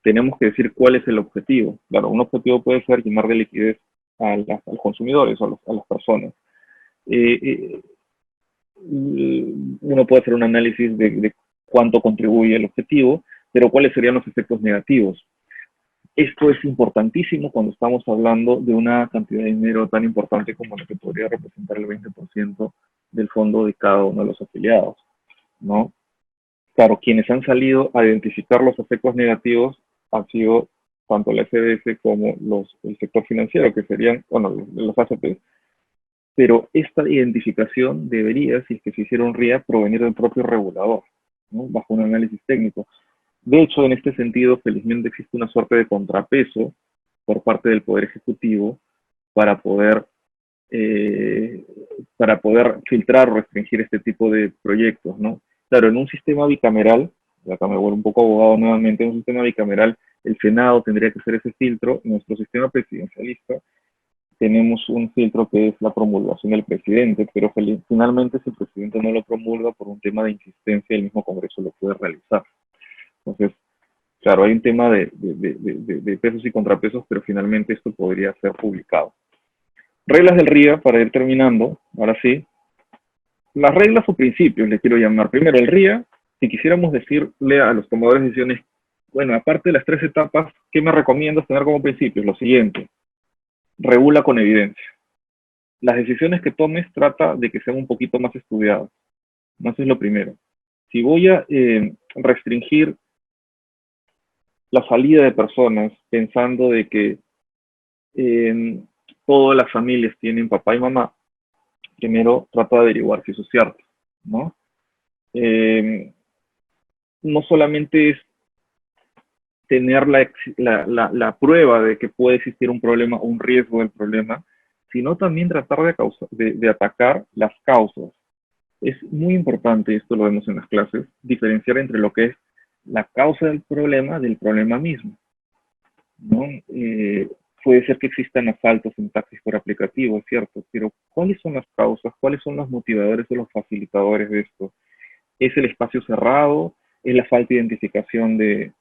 Tenemos que decir cuál es el objetivo. Claro, un objetivo puede ser llenar de liquidez a los consumidores o a las personas. Eh, eh, Uno puede hacer un análisis de cuánto contribuye el objetivo, pero cuáles serían los efectos negativos. Esto es importantísimo cuando estamos hablando de una cantidad de dinero tan importante como la que podría representar el 20% del fondo de cada uno de los afiliados, ¿no? Claro, quienes han salido a identificar los efectos negativos han sido tanto la SBS como el sector financiero, que serían, bueno, los ACP, pero esta identificación debería, si es que se hiciera un RIA, provenir del propio regulador, ¿no? Bajo un análisis técnico. De hecho, en este sentido, felizmente existe una suerte de contrapeso por parte del Poder Ejecutivo para poder, eh, para poder filtrar o restringir este tipo de proyectos, ¿no? Claro, en un sistema bicameral, y acá me vuelvo un poco abogado nuevamente, en un sistema bicameral, el Senado tendría que hacer ese filtro. En nuestro sistema presidencialista tenemos un filtro que es la promulgación del presidente, pero finalmente si el presidente no lo promulga por un tema de insistencia, el mismo Congreso lo puede realizar. Entonces, claro, hay un tema de pesos y contrapesos, pero finalmente esto podría ser publicado. Reglas del RIA, para ir terminando, ahora sí. Las reglas o principios, le quiero llamar. Primero, el RIA, si quisiéramos decirle a los tomadores de decisiones, bueno, aparte de las 3 etapas, ¿qué me recomiendas tener como principios? Lo siguiente, regula con evidencia. Las decisiones que tomes trata de que sean un poquito más estudiadas. Eso es lo primero. Si voy a restringir la salida de personas pensando de que todas las familias tienen papá y mamá, primero trata de averiguar si eso es cierto, ¿no? No solamente es tener la prueba de que puede existir un problema o un riesgo del problema, sino también tratar de atacar las causas. Es muy importante, esto lo vemos en las clases, diferenciar entre lo que es la causa del problema mismo, ¿no? Puede ser que existan asaltos en taxis por aplicativo, es cierto, pero ¿cuáles son las causas? ¿Cuáles son los motivadores o los facilitadores de esto? ¿Es el espacio cerrado? ¿Es la falta de identificación del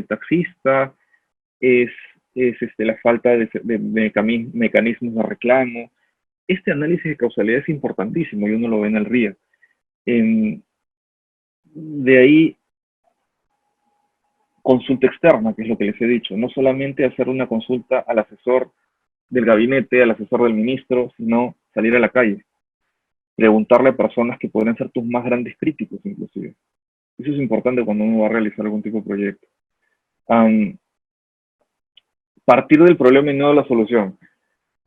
taxista? ¿Es la falta de mecanismos de reclamo? Este análisis de causalidad es importantísimo y uno lo ve en el RIA. De ahí, consulta externa, que es lo que les he dicho. No solamente hacer una consulta al asesor del gabinete, al asesor del ministro, sino salir a la calle, preguntarle a personas que podrían ser tus más grandes críticos, inclusive. Eso es importante cuando uno va a realizar algún tipo de proyecto. Partir del problema y no de la solución.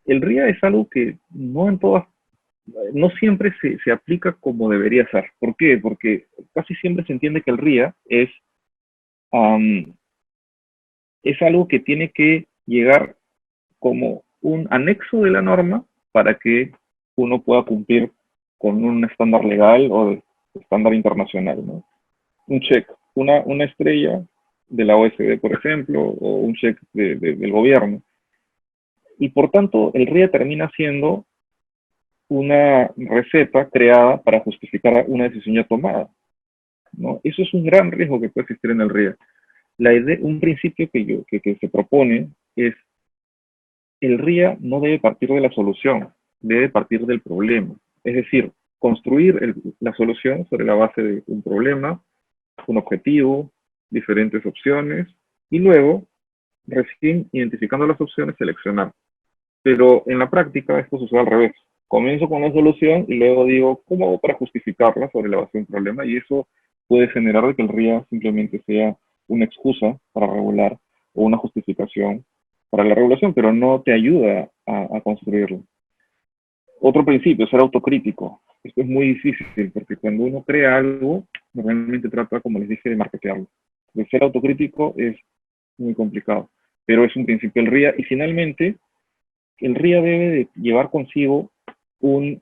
El RIA es algo que no en todas no siempre se aplica como debería ser. ¿Por qué? Porque casi siempre se entiende que el RIA um, es algo que tiene que llegar como un anexo de la norma para que uno pueda cumplir con un estándar legal o de estándar internacional, ¿no? Un check, una estrella de la OSD, por ejemplo, o un check del gobierno. Y por tanto, el RIA termina siendo una receta creada para justificar una decisión ya tomada, ¿no? Eso es un gran riesgo que puede existir en el RIA. Un principio que se propone es el RIA no debe partir de la solución, debe partir del problema. Es decir, construir la solución sobre la base de un problema, un objetivo, diferentes opciones, y luego, recién identificando las opciones, seleccionar. Pero en la práctica esto sucede al revés. Comienzo con una solución y luego digo, ¿cómo hago para justificarla sobre la base de un problema? Y eso puede generar de que el RIA simplemente sea una excusa para regular o una justificación para la regulación, pero no te ayuda a construirlo. Otro principio es ser autocrítico. Esto es muy difícil porque cuando uno crea algo, normalmente trata, como les dije, de marketearlo. De ser autocrítico es muy complicado, pero es un principio el RIA. Y finalmente, el RIA debe de llevar consigo un,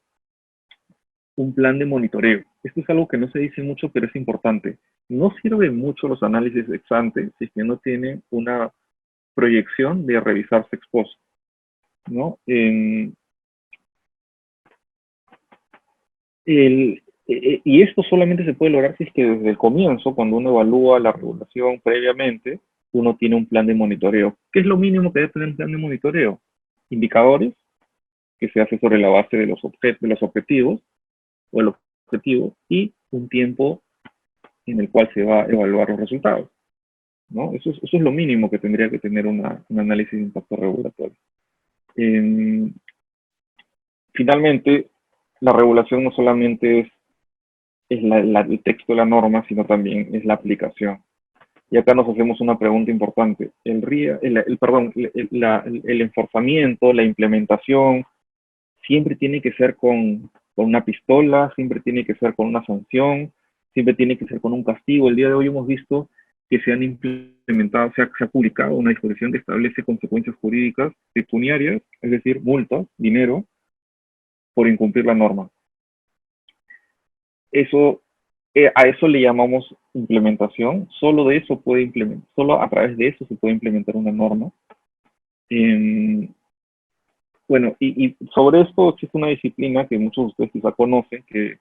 un plan de monitoreo. Esto es algo que no se dice mucho, pero es importante. No sirven mucho los análisis ex ante si es que no tiene una proyección de revisarse ex post, ¿no? Y esto solamente se puede lograr si es que desde el comienzo, cuando uno evalúa la regulación previamente, uno tiene un plan de monitoreo. ¿Qué es lo mínimo que debe tener un plan de monitoreo? Indicadores, que se hace sobre la base de los objetivos o el objetivo, y un tiempo en el cual se va a evaluar los resultados, ¿no? Eso es lo mínimo que tendría que tener un análisis de impacto regulatorio. Eh, Finalmente, la regulación no solamente es el texto de la norma, sino también es la aplicación. Y acá nos hacemos una pregunta importante. El RIA, perdón, el enforzamiento, la implementación, siempre tiene que ser con una pistola, siempre tiene que ser con una sanción, siempre tiene que ser con un castigo. El día de hoy hemos visto que se han implementado, se ha publicado una disposición que establece consecuencias jurídicas pecuniarias, es decir, multas, dinero, por incumplir la norma. Eso, a eso le llamamos implementación. Solo de eso puede implementar, solo a través de eso se puede implementar una norma. Eh, bueno, y sobre esto existe una disciplina que muchos de ustedes quizá conocen, que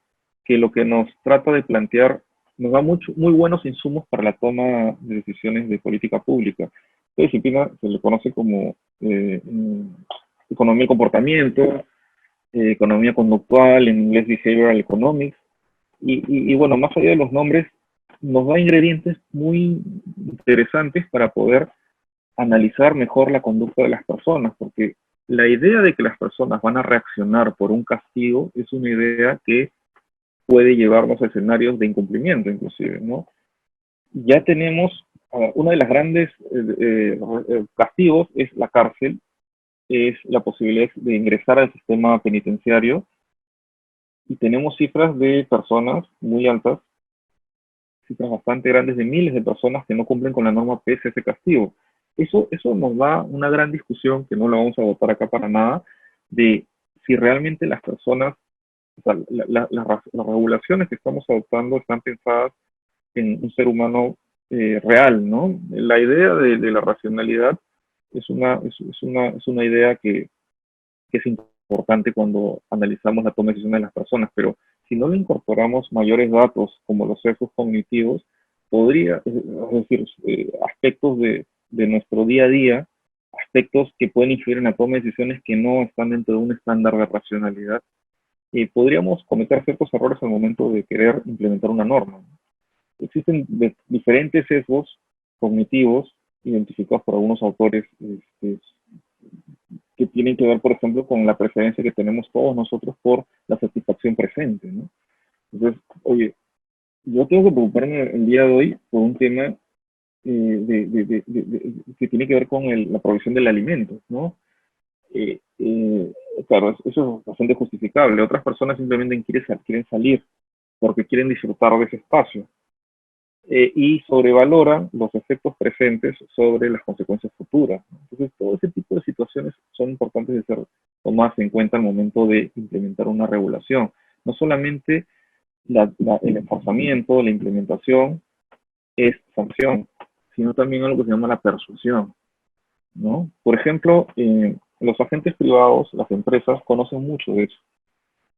lo que nos trata de plantear nos da muy buenos insumos para la toma de decisiones de política pública. Esta disciplina se le conoce como economía del comportamiento, economía conductual, en inglés behavioral economics, y bueno, más allá de los nombres, nos da ingredientes muy interesantes para poder analizar mejor la conducta de las personas, porque la idea de que las personas van a reaccionar por un castigo es una idea que puede llevarnos a escenarios de incumplimiento, inclusive, ¿no? Ya tenemos, una de las grandes castigos es la cárcel, es la posibilidad de ingresar al sistema penitenciario, y tenemos cifras de personas muy altas, cifras bastante grandes de miles de personas que no cumplen con la norma pese a ese castigo. Eso nos da una gran discusión, que no la vamos a votar acá para nada, de si realmente las personas, o sea, las regulaciones que estamos adoptando están pensadas en un ser humano real, ¿no? La idea de la racionalidad es una idea que es importante cuando analizamos la toma de decisiones de las personas, pero si no le incorporamos mayores datos como los sesgos cognitivos, podría, es decir, aspectos de nuestro día a día, aspectos que pueden influir en la toma de decisiones que no están dentro de un estándar de racionalidad, podríamos cometer ciertos errores al momento de querer implementar una norma. Existen diferentes sesgos cognitivos identificados por algunos autores que tienen que ver, por ejemplo, con la preferencia que tenemos todos nosotros por la satisfacción presente, ¿no? Entonces, oye, yo tengo que preocuparme el día de hoy por un tema que tiene que ver con la provisión del alimento, ¿no? claro, eso es bastante justificable. Otras personas simplemente quieren salir porque quieren disfrutar de ese espacio y sobrevaloran los efectos presentes sobre las consecuencias futuras. Entonces, todo ese tipo de situaciones son importantes de ser tomadas en cuenta al momento de implementar una regulación. No solamente el enforzamiento, la implementación es sanción, sino también algo que se llama la persuasión, ¿no? Por ejemplo, los agentes privados, las empresas, conocen mucho de eso,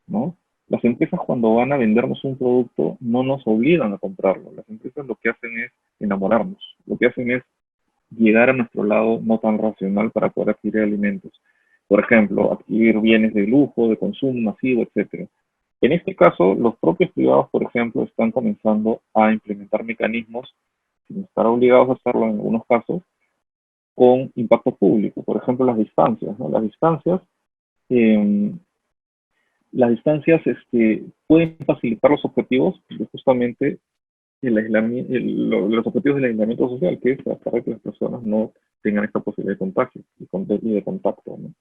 ¿no? Las empresas cuando van a vendernos un producto no nos obligan a comprarlo. Las empresas lo que hacen es enamorarnos. Lo que hacen es llegar a nuestro lado no tan racional para poder adquirir alimentos. Por ejemplo, adquirir bienes de lujo, de consumo masivo, etcétera. En este caso, los propios privados, por ejemplo, están comenzando a implementar mecanismos, sin estar obligados a hacerlo en algunos casos, con impacto público. Por ejemplo, las distancias, ¿no? Eh, las distancias pueden facilitar los objetivos, justamente los objetivos del aislamiento social, que es para que las personas no tengan esta posibilidad de contagio y de contacto, ¿no?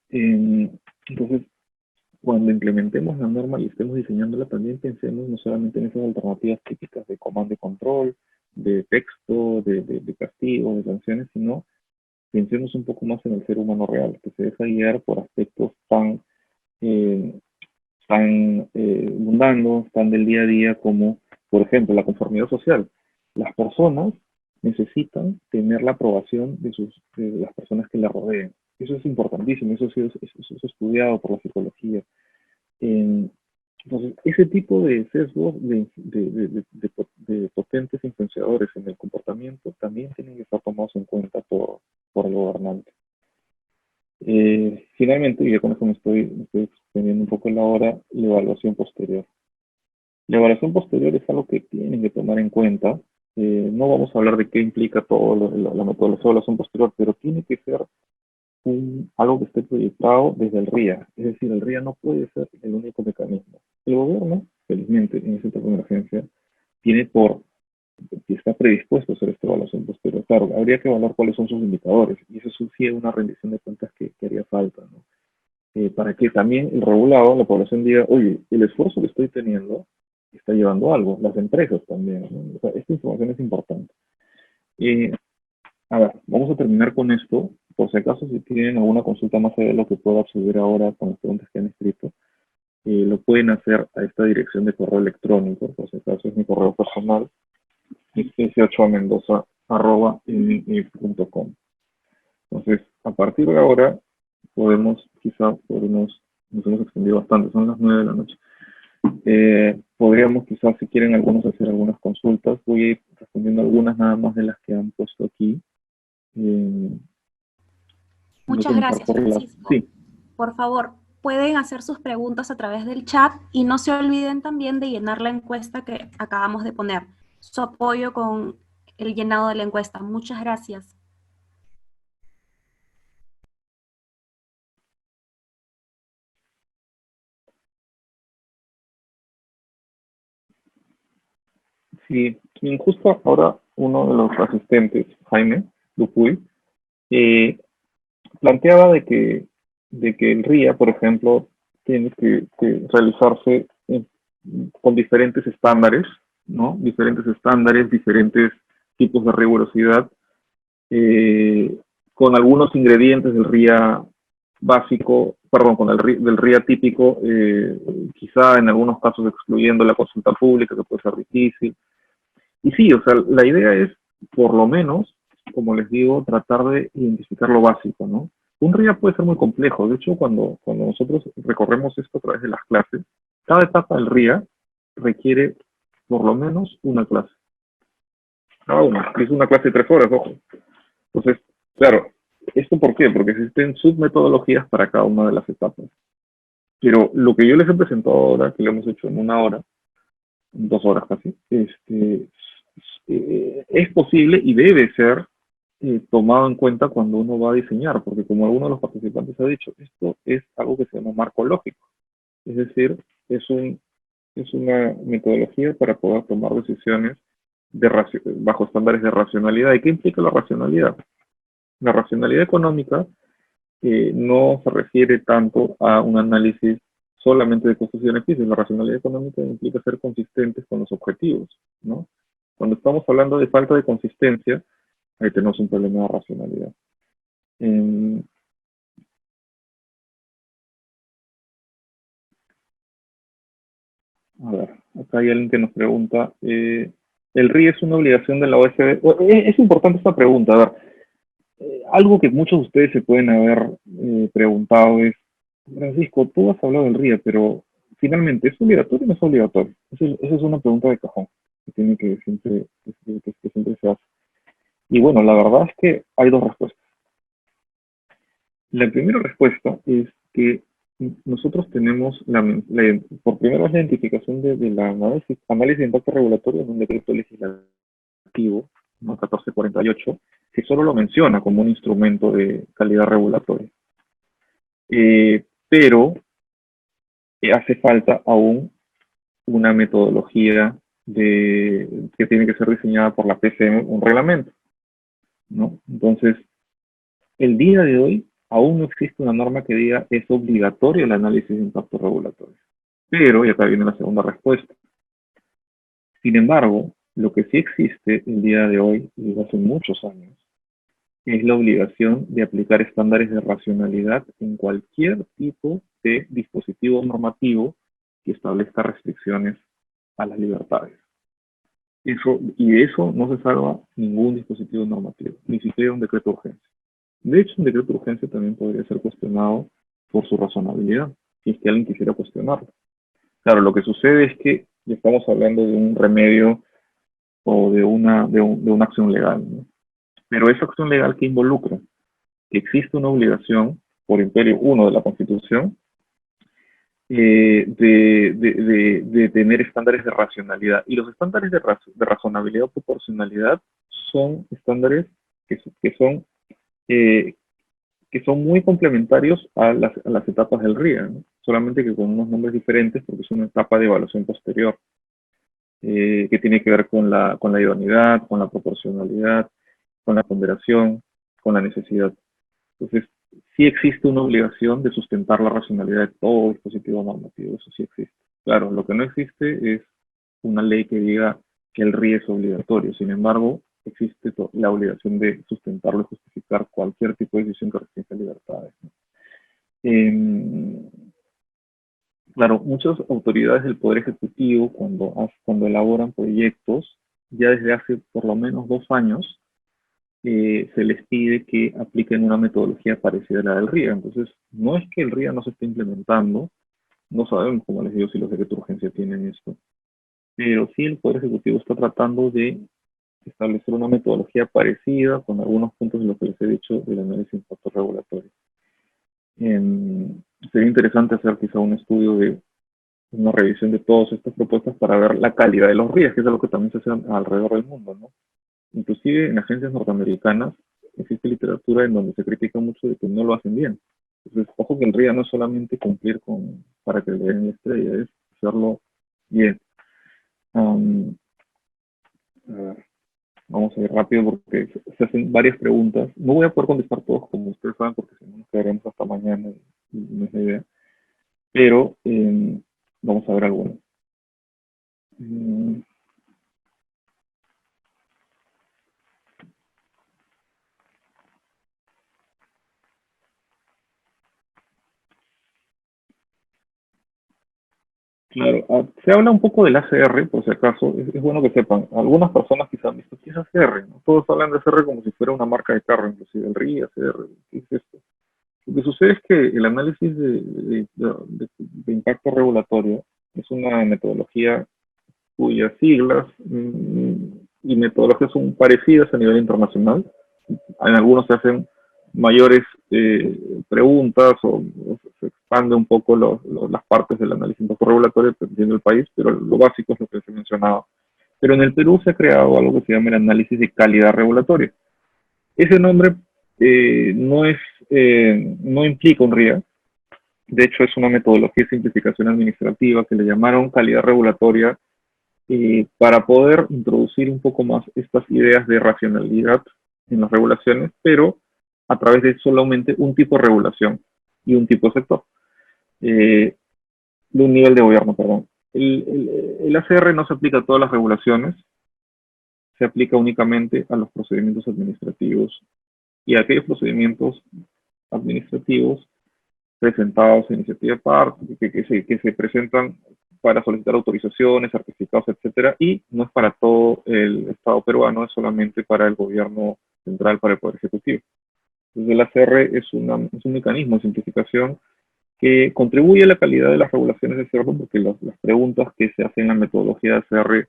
Entonces, cuando implementemos la norma y estemos diseñándola, también pensemos no solamente en esas alternativas típicas de comando y control, de texto, de castigo, de sanciones, sino pensemos un poco más en el ser humano real, que se deja guiar por aspectos eh, tan mundanos, tan del día a día como, por ejemplo, la conformidad social. Las personas necesitan tener la aprobación de las personas que la rodeen. Eso es importantísimo, eso es estudiado por la psicología. Entonces, ese tipo de sesgos de potentes influenciadores en el comportamiento también tienen que estar tomados en cuenta por el gobernante. Finalmente, y ya con eso me estoy extendiendo un poco en la hora, la evaluación posterior. La evaluación posterior es algo que tienen que tomar en cuenta. No vamos a hablar de qué implica todo la metodología de evaluación posterior, pero tiene que ser algo que esté proyectado desde el RIA. Es decir, el RIA no puede ser el único mecanismo. El gobierno, felizmente, en ese tipo de emergencia, tiene que está predispuesto a hacer esta evaluación posterior. Claro, habría que evaluar cuáles son sus indicadores, y eso sí es una rendición de cuentas que haría falta, ¿no? Para que también el regulado, la población diga, oye, el esfuerzo que estoy teniendo está llevando algo, las empresas también, ¿no? O sea, esta información es importante. Eh, a ver, vamos a terminar con esto. Por si acaso, si tienen alguna consulta más allá de lo que puedo absolver ahora con las preguntas que han escrito, lo pueden hacer a esta dirección de correo electrónico. Por si acaso es mi correo personal, es s8amendoza@me.com. Entonces, a partir de ahora, nos hemos extendido bastante, son las 9 de la noche. Podríamos quizás, si quieren algunos, hacer algunas consultas. Voy a ir respondiendo algunas nada más de las que han puesto aquí. Eh, Voy a Muchas comenzar gracias, por las... Francisco. Sí, Por favor, pueden hacer sus preguntas a través del chat y no se olviden también de llenar la encuesta que acabamos de poner. Su apoyo con el llenado de la encuesta. Muchas gracias. sí. Y justo ahora uno de los asistentes, Jaime Dupuy, planteaba de que el RIA, por ejemplo, tiene que realizarse con diferentes estándares, ¿no? Diferentes estándares, diferentes tipos de rigurosidad, eh, con algunos ingredientes del RIA básico, perdón, del RIA típico, quizá en algunos casos excluyendo la consulta pública, que puede ser difícil. Y sí, o sea, la idea es, por lo menos, como les digo, tratar de identificar lo básico, ¿no? Un RIA puede ser muy complejo. De hecho, cuando nosotros recorremos esto a través de las clases, cada etapa del RIA requiere por lo menos una clase. Cada una. Y es una clase de 3 horas, ojo. Entonces, claro, ¿esto por qué? Porque existen submetodologías para cada una de las etapas. Pero lo que yo les he presentado ahora, que lo hemos hecho en 1 hora, 2 horas casi, es posible y debe ser tomado en cuenta cuando uno va a diseñar, porque como alguno de los participantes ha dicho, esto es algo que se llama marco lógico, es decir, es, un, es una metodología para poder tomar decisiones bajo estándares de racionalidad. ¿Y qué implica la racionalidad? La racionalidad económica no se refiere tanto a un análisis solamente de costos y beneficios. La racionalidad económica implica ser consistentes con los objetivos, ¿no? Cuando estamos hablando de falta de consistencia, ahí tenemos un problema de racionalidad. A ver, acá hay alguien que nos pregunta, ¿el RI es una obligación de la OSD? Es importante esta pregunta, a ver, algo que muchos de ustedes se pueden haber preguntado es, Francisco, tú has hablado del RIA, pero finalmente, ¿es obligatorio o no es obligatorio? Esa es una pregunta de cajón que tiene que siempre, que siempre se hace. Y bueno, la verdad es que hay dos respuestas. La primera respuesta es que nosotros tenemos, por primera vez, la identificación de la análisis de impacto regulatorio en un decreto legislativo, ¿no? 1448, que solo lo menciona como un instrumento de calidad regulatoria. Pero hace falta aún una metodología que tiene que ser diseñada por la PCM, un reglamento, ¿no? Entonces, el día de hoy aún no existe una norma que diga es obligatorio el análisis de impacto regulatorio. Pero, y acá viene la segunda respuesta, sin embargo, lo que sí existe el día de hoy, y desde hace muchos años, es la obligación de aplicar estándares de racionalidad en cualquier tipo de dispositivo normativo que establezca restricciones a las libertades. Y de eso no se salva ningún dispositivo normativo, ni siquiera un decreto de urgencia. De hecho, un decreto de urgencia también podría ser cuestionado por su razonabilidad, si es que alguien quisiera cuestionarlo. Claro, lo que sucede es que ya estamos hablando de un remedio o de una acción legal, ¿no? Pero esa acción legal que involucra que existe una obligación por imperio 1 de la Constitución de tener estándares de racionalidad. Y los estándares de razonabilidad o proporcionalidad son estándares que son muy complementarios a las etapas del RIA, ¿no? Solamente que con unos nombres diferentes porque es una etapa de evaluación posterior, que tiene que ver con la idoneidad, con la proporcionalidad, con la ponderación, con la necesidad. Entonces, sí existe una obligación de sustentar la racionalidad de todo dispositivo normativo, eso sí existe. Claro, lo que no existe es una ley que diga que el RI es obligatorio. Sin embargo, existe la obligación de sustentarlo y justificar cualquier tipo de decisión que restrinja libertades, ¿no? Claro, muchas autoridades del Poder Ejecutivo, cuando elaboran proyectos, ya desde hace por lo menos 2 años, se les pide que apliquen una metodología parecida a la del RIA. Entonces, no es que el RIA no se esté implementando, no sabemos, como les digo, si los decretos de urgencia tienen esto, pero sí el Poder Ejecutivo está tratando de establecer una metodología parecida con algunos puntos de lo que les he dicho del análisis de impacto regulatorio. Sería interesante hacer quizá un estudio de una revisión de todas estas propuestas para ver la calidad de los RIAs, que es algo que también se hace alrededor del mundo, ¿no? Inclusive en agencias norteamericanas existe literatura en donde se critica mucho de que no lo hacen bien. Entonces, ojo que el RIA no es solamente cumplir para que le den la estrella, es hacerlo bien. A ver, vamos a ir rápido porque se hacen varias preguntas. No voy a poder contestar todos, como ustedes saben, porque si no nos quedaremos hasta mañana y no es la idea. Pero vamos a ver algunas. Claro, se habla un poco del ACR, por si acaso, es bueno que sepan. Algunas personas quizás han visto qué es ACR, ¿no? Todos hablan de ACR como si fuera una marca de carro, inclusive el RI, ACR, ¿qué es esto? Lo que sucede es que el análisis de impacto regulatorio es una metodología cuyas siglas y metodologías son parecidas a nivel internacional. En algunos se hacen mayores preguntas o se expande un poco las partes del análisis de impacto regulatorio dependiendo del país, pero lo básico es lo que se mencionaba. Pero en el Perú se ha creado algo que se llama el análisis de calidad regulatoria. Ese nombre no implica un RIA, de hecho es una metodología de simplificación administrativa que le llamaron calidad regulatoria para poder introducir un poco más estas ideas de racionalidad en las regulaciones, pero a través de solamente un tipo de regulación y un tipo de sector, de un nivel de gobierno, perdón. El ACR no se aplica a todas las regulaciones, se aplica únicamente a los procedimientos administrativos y a aquellos procedimientos administrativos presentados a iniciativa de parte, que se presentan para solicitar autorizaciones, certificados, etcétera, y no es para todo el Estado peruano, es solamente para el gobierno central, para el Poder Ejecutivo. Entonces el ACR es un mecanismo de simplificación que contribuye a la calidad de las regulaciones de CERRO, porque las preguntas que se hacen en la metodología de ACR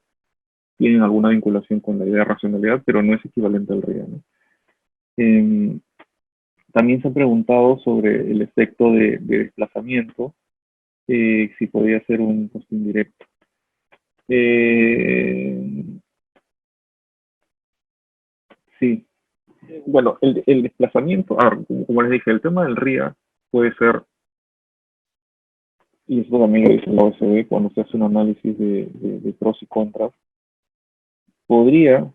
tienen alguna vinculación con la idea de racionalidad, pero no es equivalente al RIA, ¿no? También se han preguntado sobre el efecto de desplazamiento, si podía ser un costo indirecto. Sí, bueno, el desplazamiento, como les dije, el tema del RIA puede ser, y eso también lo dice la OCDE cuando se hace un análisis de pros y contras, podría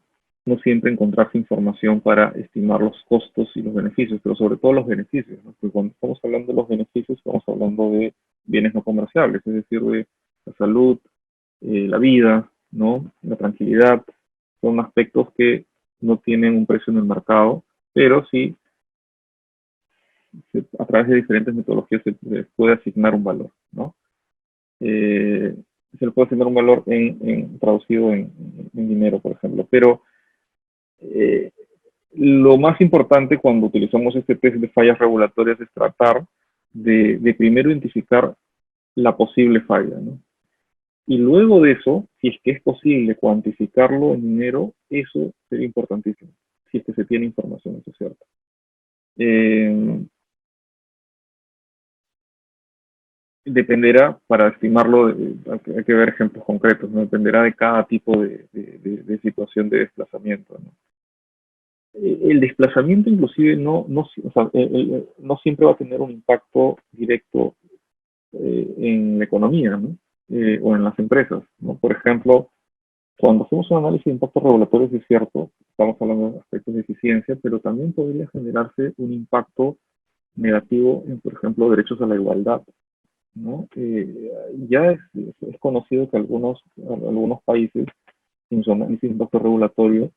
no siempre encontrarse información para estimar los costos y los beneficios, pero sobre todo los beneficios, ¿no? Porque cuando estamos hablando de los beneficios, estamos hablando de bienes no comerciables, es decir, de la salud, la vida, ¿no? La tranquilidad, son aspectos que no tienen un precio en el mercado, pero sí, a través de diferentes metodologías se puede asignar un valor, ¿no? Se le puede asignar un valor traducido en dinero, por ejemplo, pero lo más importante cuando utilizamos este test de fallas regulatorias es tratar de primero identificar la posible falla, ¿no? Y luego de eso, si es que es posible cuantificarlo en dinero, eso sería importantísimo, si es que se tiene información, eso es cierto. Dependerá, para estimarlo, hay que ver ejemplos concretos, ¿no? Dependerá de cada tipo de situación de desplazamiento, ¿no? El desplazamiento inclusive o sea, no siempre va a tener un impacto directo en la economía, ¿no? O en las empresas, ¿no? Por ejemplo, cuando hacemos un análisis de impactos regulatorios, es cierto, estamos hablando de aspectos de eficiencia, pero también podría generarse un impacto negativo en, por ejemplo, derechos a la igualdad, ¿no? Ya es conocido que algunos países, en su análisis de impacto regulatorio,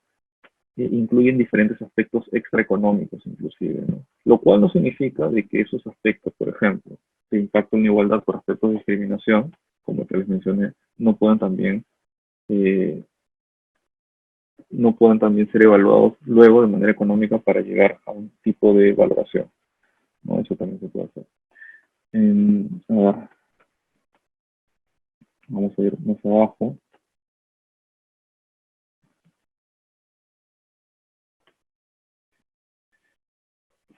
incluyen diferentes aspectos extraeconómicos inclusive, ¿no? Lo cual no significa de que esos aspectos, por ejemplo, de impacto en igualdad por aspectos de discriminación, como que les mencioné, eh, no puedan también ser evaluados luego de manera económica para llegar a un tipo de valoración, ¿no? Eso también se puede hacer. A ver, vamos a ir más abajo.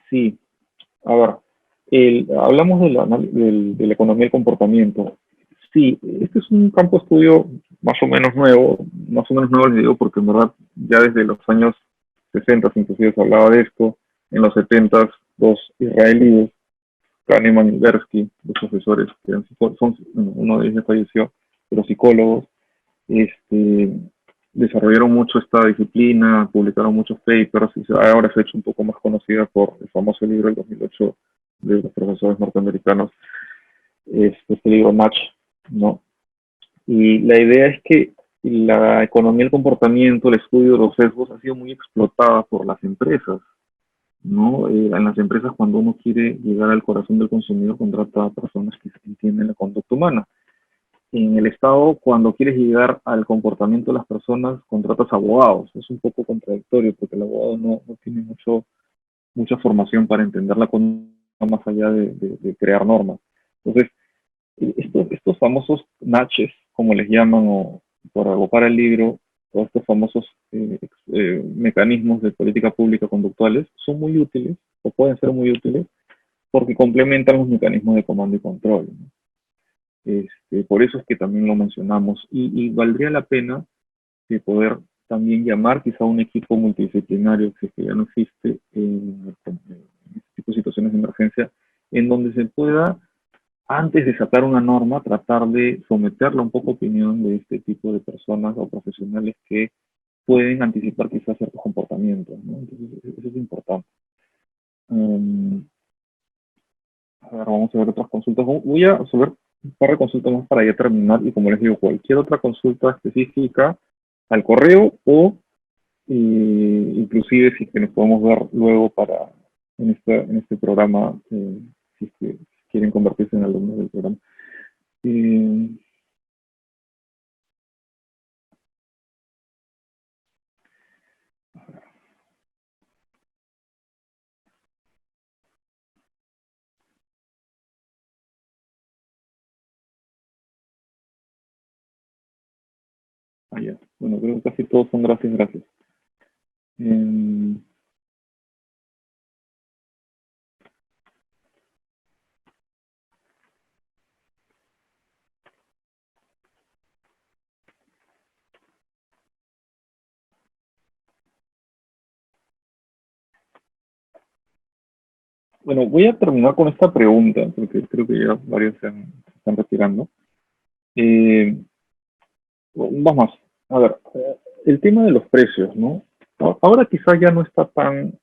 Sí, a ver, hablamos de la economía del comportamiento. Sí, este es un campo de estudio más o menos nuevo les digo, porque en verdad ya desde los años 60 inclusive se hablaba de esto, en los 70 dos israelíes, Kahneman y Tversky, dos profesores, que uno de ellos falleció, pero psicólogos, este, desarrollaron mucho esta disciplina, publicaron muchos papers y ahora se ha hecho un poco más conocida por el famoso libro del 2008 de los profesores norteamericanos, este libro Match, ¿no? Y la idea es que la economía del comportamiento, el estudio de los sesgos, ha sido muy explotada por las empresas, ¿no? En las empresas, cuando uno quiere llegar al corazón del consumidor, contrata a personas que entienden la conducta humana. En el Estado, cuando quieres llegar al comportamiento de las personas, contratas abogados. Es un poco contradictorio porque el abogado no tiene mucha formación para entender la conducta más allá de crear normas. Entonces, estos famosos matches, como les llaman, o por agrupar el libro, todos estos famosos mecanismos de política pública conductuales son muy útiles, o pueden ser muy útiles, porque complementan los mecanismos de comando y control, ¿no? Por eso es que también lo mencionamos. Y valdría la pena de poder también llamar quizá a un equipo multidisciplinario que ya no existe en este tipo de situaciones de emergencia, en donde se pueda, antes de sacar una norma, tratar de someterla un poco a opinión de este tipo de personas o profesionales que pueden anticipar quizás ciertos comportamientos, ¿no? Entonces, eso es importante. Um, a ver, vamos a ver otras consultas. Voy a resolver un par de consultas más para ya terminar y como les digo, cualquier otra consulta específica al correo o inclusive si es que nos podemos ver luego para en este programa, si es que quieren convertirse en alumnos del programa. Eh, ya. Bueno, creo que casi todos son gracias, gracias. Eh, bueno, voy a terminar con esta pregunta, porque creo que ya varios se están retirando. Vamos, a ver, el tema de los precios, ¿no? Ahora quizá ya no está tan,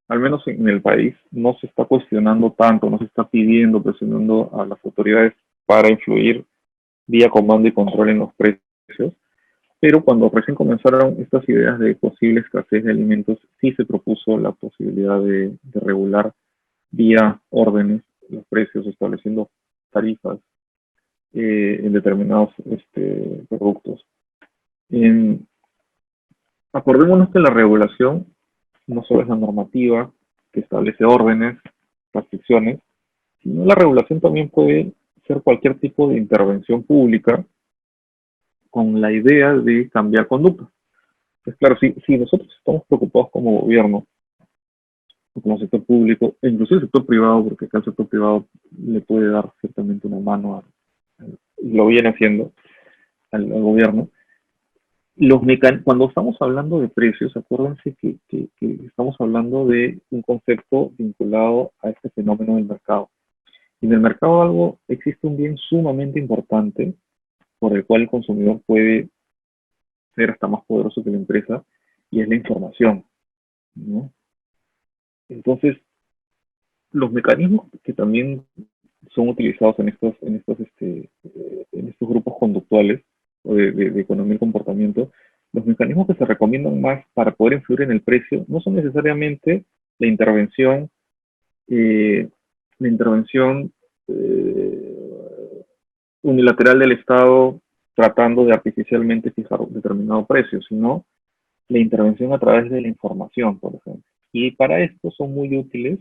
al menos en el país, no se está cuestionando tanto, no se está pidiendo, presionando a las autoridades para influir vía comando y control en los precios, pero cuando recién comenzaron estas ideas de posible escasez de alimentos, sí se propuso la posibilidad de regular vía órdenes los precios, estableciendo tarifas en determinados productos. En, acordémonos que la regulación no solo es la normativa que establece órdenes, restricciones, sino la regulación también puede ser cualquier tipo de intervención pública con la idea de cambiar conducta. Pues claro, si nosotros estamos preocupados como gobierno, o como sector público, e incluso el sector privado, porque acá el sector privado le puede dar ciertamente una mano, y lo viene haciendo al gobierno, cuando estamos hablando de precios, acuérdense que estamos hablando de un concepto vinculado a este fenómeno del mercado. Y en el mercado algo existe un bien sumamente importante por el cual el consumidor puede ser hasta más poderoso que la empresa, y es la información, ¿no? Entonces, los mecanismos que también son utilizados en estos grupos conductuales o de economía y comportamiento, los mecanismos que se recomiendan más para poder influir en el precio no son necesariamente la intervención, eh, la intervención unilateral del Estado tratando de artificialmente fijar un determinado precio, sino la intervención a través de la información, por ejemplo. Y para esto son muy útiles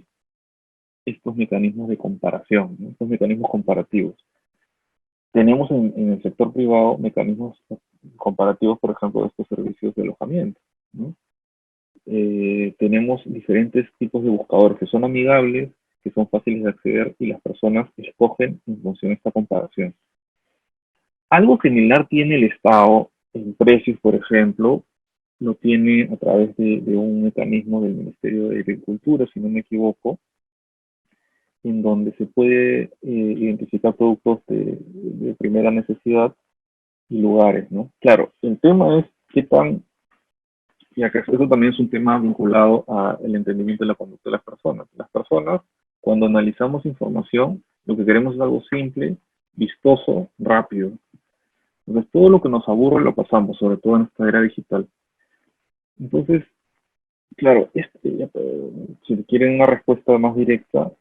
estos mecanismos de comparación, ¿no? Estos mecanismos comparativos. Tenemos en el sector privado mecanismos comparativos, por ejemplo, de estos servicios de alojamiento, ¿no? Tenemos diferentes tipos de buscadores que son amigables, que son fáciles de acceder y las personas escogen en función de esta comparación. Algo similar tiene el Estado en precios, por ejemplo, lo tiene a través de un mecanismo del Ministerio de Agricultura, si no me equivoco, en donde se puede identificar productos de primera necesidad y lugares, ¿no? Claro, el tema es qué tan, y acá eso también es un tema vinculado al entendimiento de la conducta de las personas. Las personas, cuando analizamos información, lo que queremos es algo simple, vistoso, rápido. Entonces, todo lo que nos aburre lo pasamos, sobre todo en esta era digital. Entonces, claro, si quieren una respuesta más directa,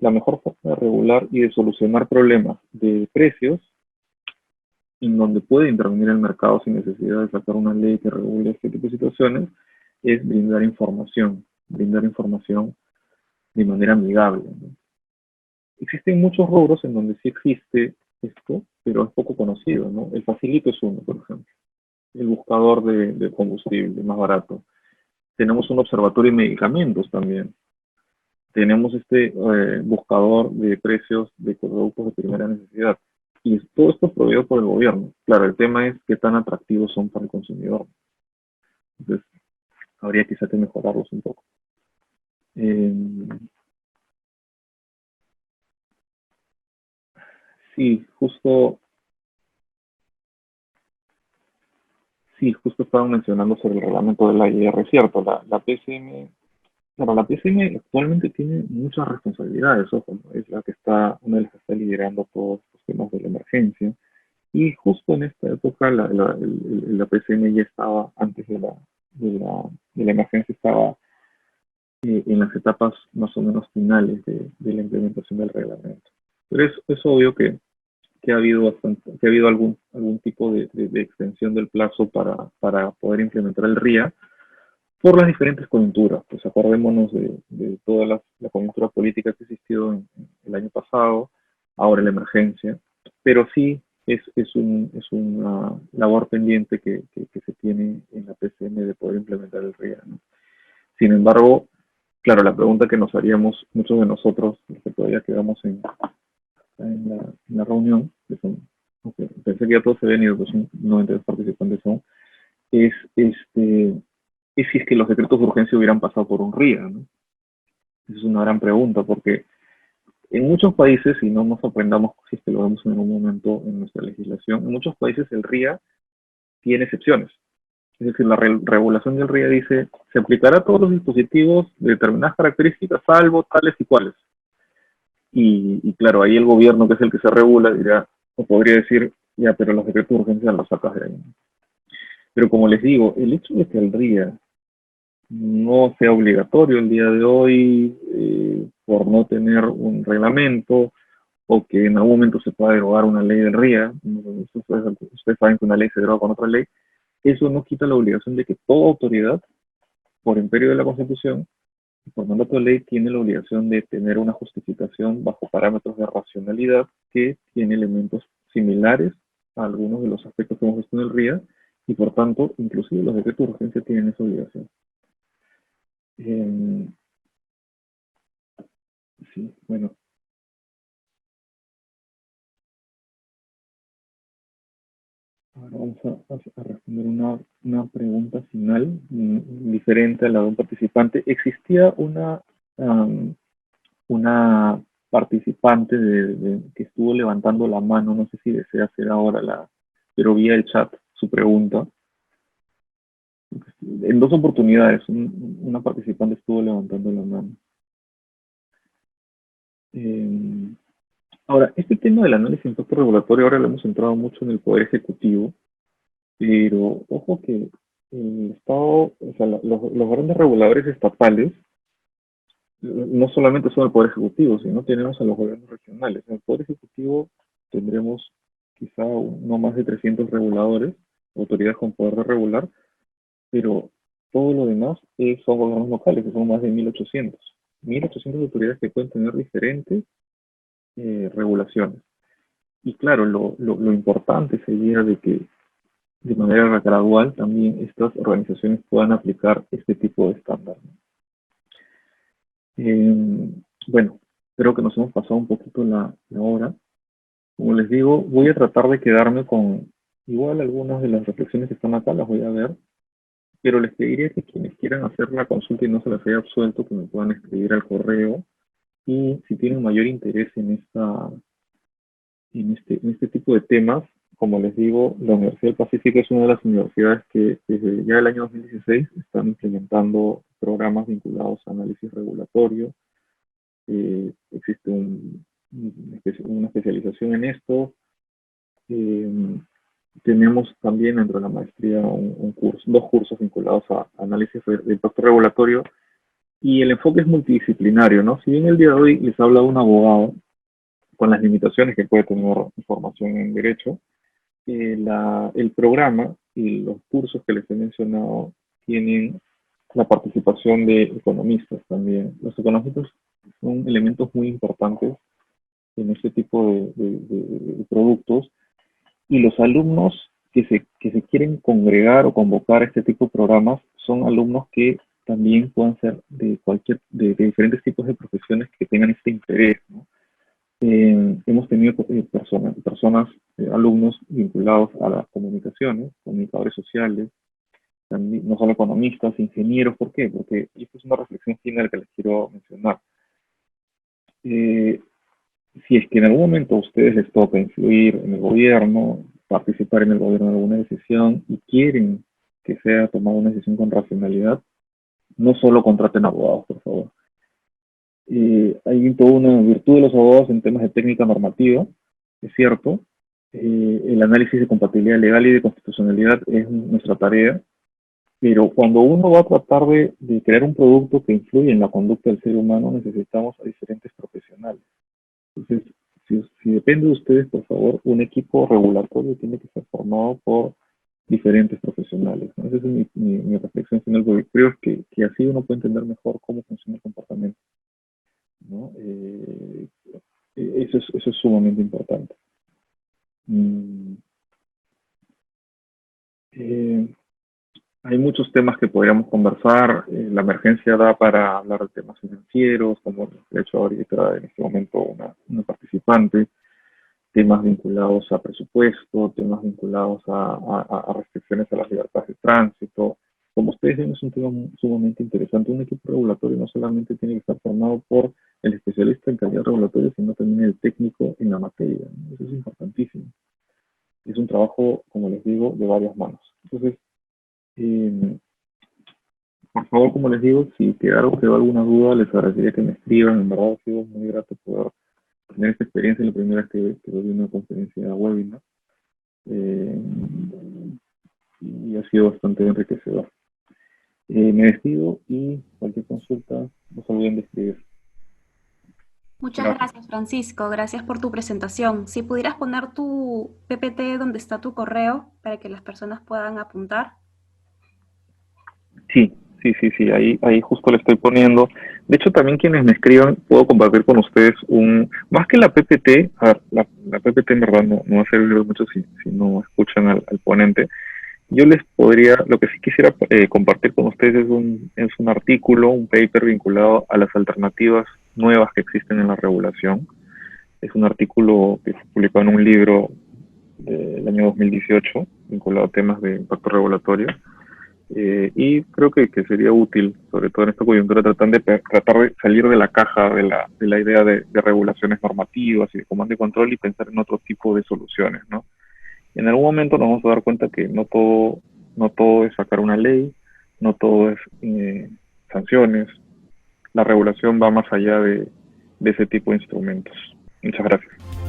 la mejor forma de regular y de solucionar problemas de precios, en donde puede intervenir el mercado sin necesidad de sacar una ley que regule este tipo de situaciones, es brindar información de manera amigable, ¿no? Existen muchos rubros en donde sí existe esto, pero es poco conocido, ¿no? El Facilito es uno, por ejemplo. El buscador de combustible más barato. Tenemos un observatorio de medicamentos también. Tenemos buscador de precios de productos de primera necesidad. Y todo esto es proveído por el gobierno. Claro, el tema es qué tan atractivos son para el consumidor. Entonces, habría quizá que mejorarlos un poco. Eh, sí, justo estaban mencionando sobre el reglamento de la IR, cierto, la PCM Claro, la PCM actualmente tiene muchas responsabilidades, ojo, ¿no? Es la que está, una de las que está liderando todos estos temas de la emergencia. Y justo en esta época la PCM ya estaba, antes de la, de la emergencia, estaba en las etapas más o menos finales de la implementación del reglamento. Pero es obvio que ha habido que ha habido algún tipo de extensión del plazo para poder implementar el RIA por las diferentes coyunturas. Pues acordémonos de toda la coyuntura política que existió en el año pasado, ahora la emergencia, pero sí es una labor pendiente que se tiene en la PCM de poder implementar el RIA, ¿no? Sin embargo, claro, la pregunta que nos haríamos muchos de nosotros, los que todavía quedamos en la reunión, que son, okay, pensé que ya todos se habían ido, pues son 92 participantes son, es, es si es que los decretos de urgencia hubieran pasado por un RIA, ¿no? Esa es una gran pregunta, porque en muchos países, y no nos sorprendamos si es que lo vemos en algún momento en nuestra legislación, en muchos países el RIA tiene excepciones. Es decir, la regulación del RIA dice, se aplicará a todos los dispositivos de determinadas características, salvo tales y cuales. Y claro, ahí el gobierno, que es el que se regula, dirá, o podría decir, ya, pero los decretos de urgencia los sacas de ahí. Pero como les digo, el hecho de que el RIA no sea obligatorio el día de hoy por no tener un reglamento o que en algún momento se pueda derogar una ley del RIA, ustedes saben que una ley se deroga con otra ley, eso no quita la obligación de que toda autoridad, por imperio de la Constitución, y por mandato de ley, tiene la obligación de tener una justificación bajo parámetros de racionalidad que tiene elementos similares a algunos de los aspectos que hemos visto en el RIA, y por tanto, inclusive los decretos de urgencia tienen esa obligación. Sí, bueno. Ahora vamos a responder una pregunta final diferente a la de un participante. ¿Existía una participante que estuvo levantando la mano? No sé si desea hacer ahora pero vía el chat su pregunta. En dos oportunidades, una participante estuvo levantando la mano. Ahora, este tema del análisis de impacto regulatorio ahora lo hemos centrado mucho en el Poder Ejecutivo, pero ojo que el Estado, o sea, los grandes reguladores estatales no solamente son el Poder Ejecutivo, sino tenemos a los gobiernos regionales. En el Poder Ejecutivo tendremos quizá no más de 300 reguladores, autoridades con poder de regular, pero todo lo demás son gobiernos locales, que son más de 1.800. 1.800 autoridades que pueden tener diferentes regulaciones. Y claro, lo importante sería de que de manera gradual también estas organizaciones puedan aplicar este tipo de estándar. Bueno, creo que nos hemos pasado un poquito la hora. Como les digo, voy a tratar de quedarme con igual algunas de las reflexiones que están acá, las voy a ver, pero les pediría que quienes quieran hacer la consulta y no se las haya absuelto, que me puedan escribir al correo, y si tienen mayor interés en este tipo de temas, como les digo, la Universidad del Pacífico es una de las universidades que desde ya el año 2016 están implementando programas vinculados a análisis regulatorio. Existe una especialización en esto. Tenemos también dentro de la maestría dos cursos vinculados a análisis de impacto regulatorio, y el enfoque es multidisciplinario, ¿no? Si bien el día de hoy les habla un abogado con las limitaciones que puede tener formación en derecho, el programa y los cursos que les he mencionado tienen la participación de economistas también. Los economistas son elementos muy importantes en este tipo de productos, y los alumnos que se quieren congregar o convocar a este tipo de programas son alumnos que también pueden ser de diferentes tipos de profesiones que tengan este interés, ¿no? Hemos tenido personas, alumnos vinculados a las comunicaciones, comunicadores sociales, también, no solo economistas, ingenieros. ¿Por qué? Porque esta es una reflexión final que les quiero mencionar. Si es que en algún momento a ustedes les toca influir en el gobierno, participar en el gobierno de alguna decisión y quieren que sea tomada una decisión con racionalidad, No solo contraten abogados, por favor. Hay toda una virtud de los abogados en temas de técnica normativa, es cierto. El análisis de compatibilidad legal y de constitucionalidad es nuestra tarea, pero cuando uno va a tratar de crear un producto que influye en la conducta del ser humano, necesitamos a diferentes profesionales. Entonces, si depende de ustedes, por favor, un equipo regulatorio tiene que ser formado por diferentes profesionales, ¿no? Esa es mi reflexión final, porque creo que así uno puede entender mejor cómo funciona el comportamiento, ¿no? Eso es sumamente importante. Mm, eh, Hay muchos temas que podríamos conversar. La emergencia da para hablar de temas financieros, como de hecho ahorita en este momento una participante, temas vinculados a presupuesto, temas vinculados a restricciones a las libertades de tránsito. Como ustedes ven, es un tema sumamente interesante. Un equipo regulatorio no solamente tiene que estar formado por el especialista en calidad regulatoria, sino también el técnico en la materia, ¿no? Eso es importantísimo. Es un trabajo, como les digo, de varias manos. Entonces, eh, por favor, como les digo, si quedó alguna duda, les agradecería que me escriban. En verdad ha sido muy grato poder tener esta experiencia, la primera vez que doy una conferencia webinar. Eh, y ha sido bastante enriquecedor. Me despido y cualquier consulta, no se olviden de escribir. Muchas Gracias. gracias, Francisco. Gracias por tu presentación. Si pudieras poner tu PPT donde está tu correo para que las personas puedan apuntar. Sí, ahí justo le estoy poniendo. De hecho, también quienes me escriban, puedo compartir con ustedes más que la PPT, a ver, la PPT en verdad no va a servir de mucho si no escuchan al ponente. Yo les podría, lo que sí quisiera compartir con ustedes es un artículo, un paper vinculado a las alternativas nuevas que existen en la regulación. Es un artículo que fue publicado en un libro del año 2018, vinculado a temas de impacto regulatorio. Y creo que sería útil, sobre todo en esta coyuntura, tratar de salir de la caja de la idea de regulaciones normativas y de comando y control y pensar en otro tipo de soluciones, ¿no? En algún momento nos vamos a dar cuenta que no todo es sacar una ley, no todo es sanciones. La regulación va más allá de ese tipo de instrumentos. Muchas gracias.